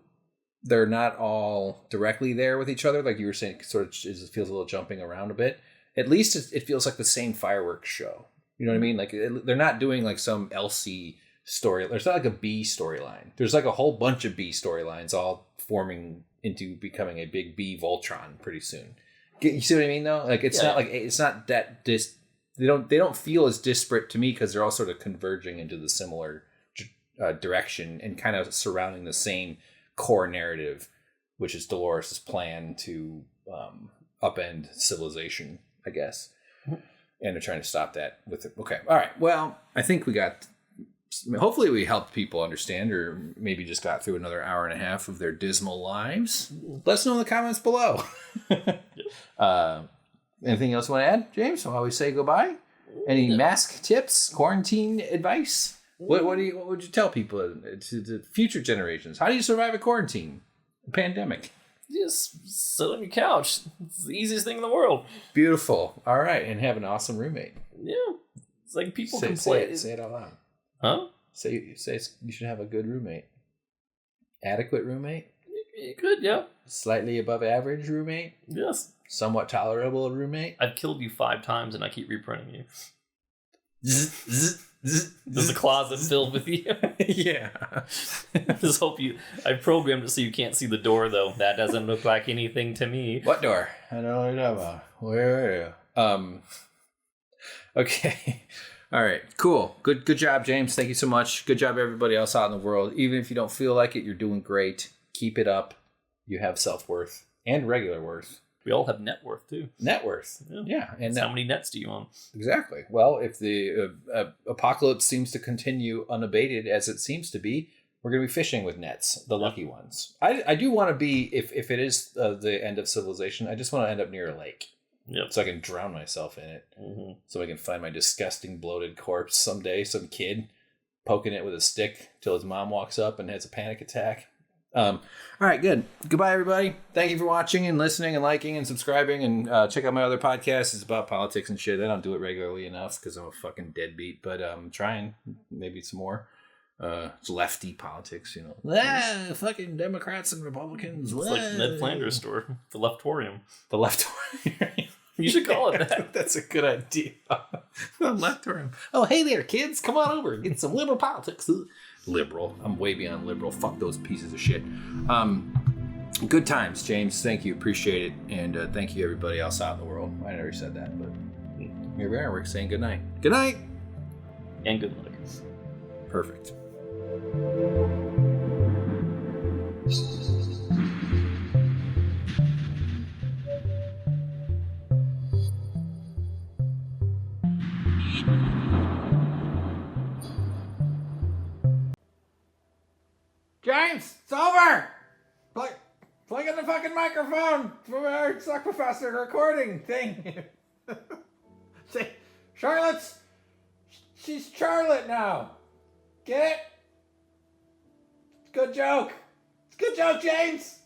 they're not all directly there with each other, like you were saying, it feels a little jumping around a bit. At least it feels like the same fireworks show. You know what I mean? Like, they're not doing like some LC story. There's not like a B storyline. There's like a whole bunch of B storylines all forming into becoming a big B Voltron pretty soon. You see what I mean, though? Like, it's not that they don't feel as disparate to me, because they're all sort of converging into the similar direction and kind of surrounding the same core narrative, which is Dolores' plan to upend civilization, I guess. And they're trying to stop that with it. Okay. All right. Well, I think hopefully we helped people understand, or maybe just got through another hour and a half of their dismal lives. Let us know in the comments below. Anything else you want to add, James, while we say goodbye? Any mask tips, quarantine advice? What would you tell people to the future generations? How do you survive a quarantine, a pandemic? Just sit on your couch. It's the easiest thing in the world. Beautiful. All right, and have an awesome roommate. Yeah, it's like people complain. Say it out loud. Huh? Say you should have a good roommate. Adequate roommate. You could, yeah. Slightly above average roommate. Yes. Somewhat tolerable roommate. I've killed you 5 times, and I keep reprinting you. There's a closet filled with you. Yeah. Just hope I programmed it so you can't see the door, though. That doesn't look like anything to me. What door? I don't know what you're talking about. Where are you? Okay. All right. Cool. Good job, James. Thank you so much. Good job, everybody else out in the world. Even if you don't feel like it, you're doing great. Keep it up. You have self-worth and regular worth. We all have net worth, too. Net worth. Yeah. And how many nets do you own? Exactly. Well, if the apocalypse seems to continue unabated, as it seems to be, we're going to be fishing with nets, the lucky ones. I do want to be, if it is the end of civilization, I just want to end up near a lake. Yep. So I can drown myself in it. Mm-hmm. So I can find my disgusting bloated corpse someday, some kid poking it with a stick till his mom walks up and has a panic attack. All right, good. Goodbye, everybody. Thank you for watching and listening and liking and subscribing, and check out my other podcast. It's about politics and shit. I don't do it regularly enough because I'm a fucking deadbeat, but I'm trying maybe some more. It's lefty politics, fucking Democrats and Republicans. It's like Ned Flanders' store, the Leftorium. The Leftorium. You should call it that. That's a good idea. Left arm. Oh, hey there, kids. Come on over. Get some liberal politics. Liberal. I'm way beyond liberal. Fuck those pieces of shit. Good times, James. Thank you. Appreciate it. And thank you, everybody else out in the world. I never said that, but here we are. We're saying good night. Good night. And good luck. Perfect. James, it's over! Plug in the fucking microphone for our Suck Professor recording thing. She's Charlotte now. Get it? It's a good joke. It's a good joke, James.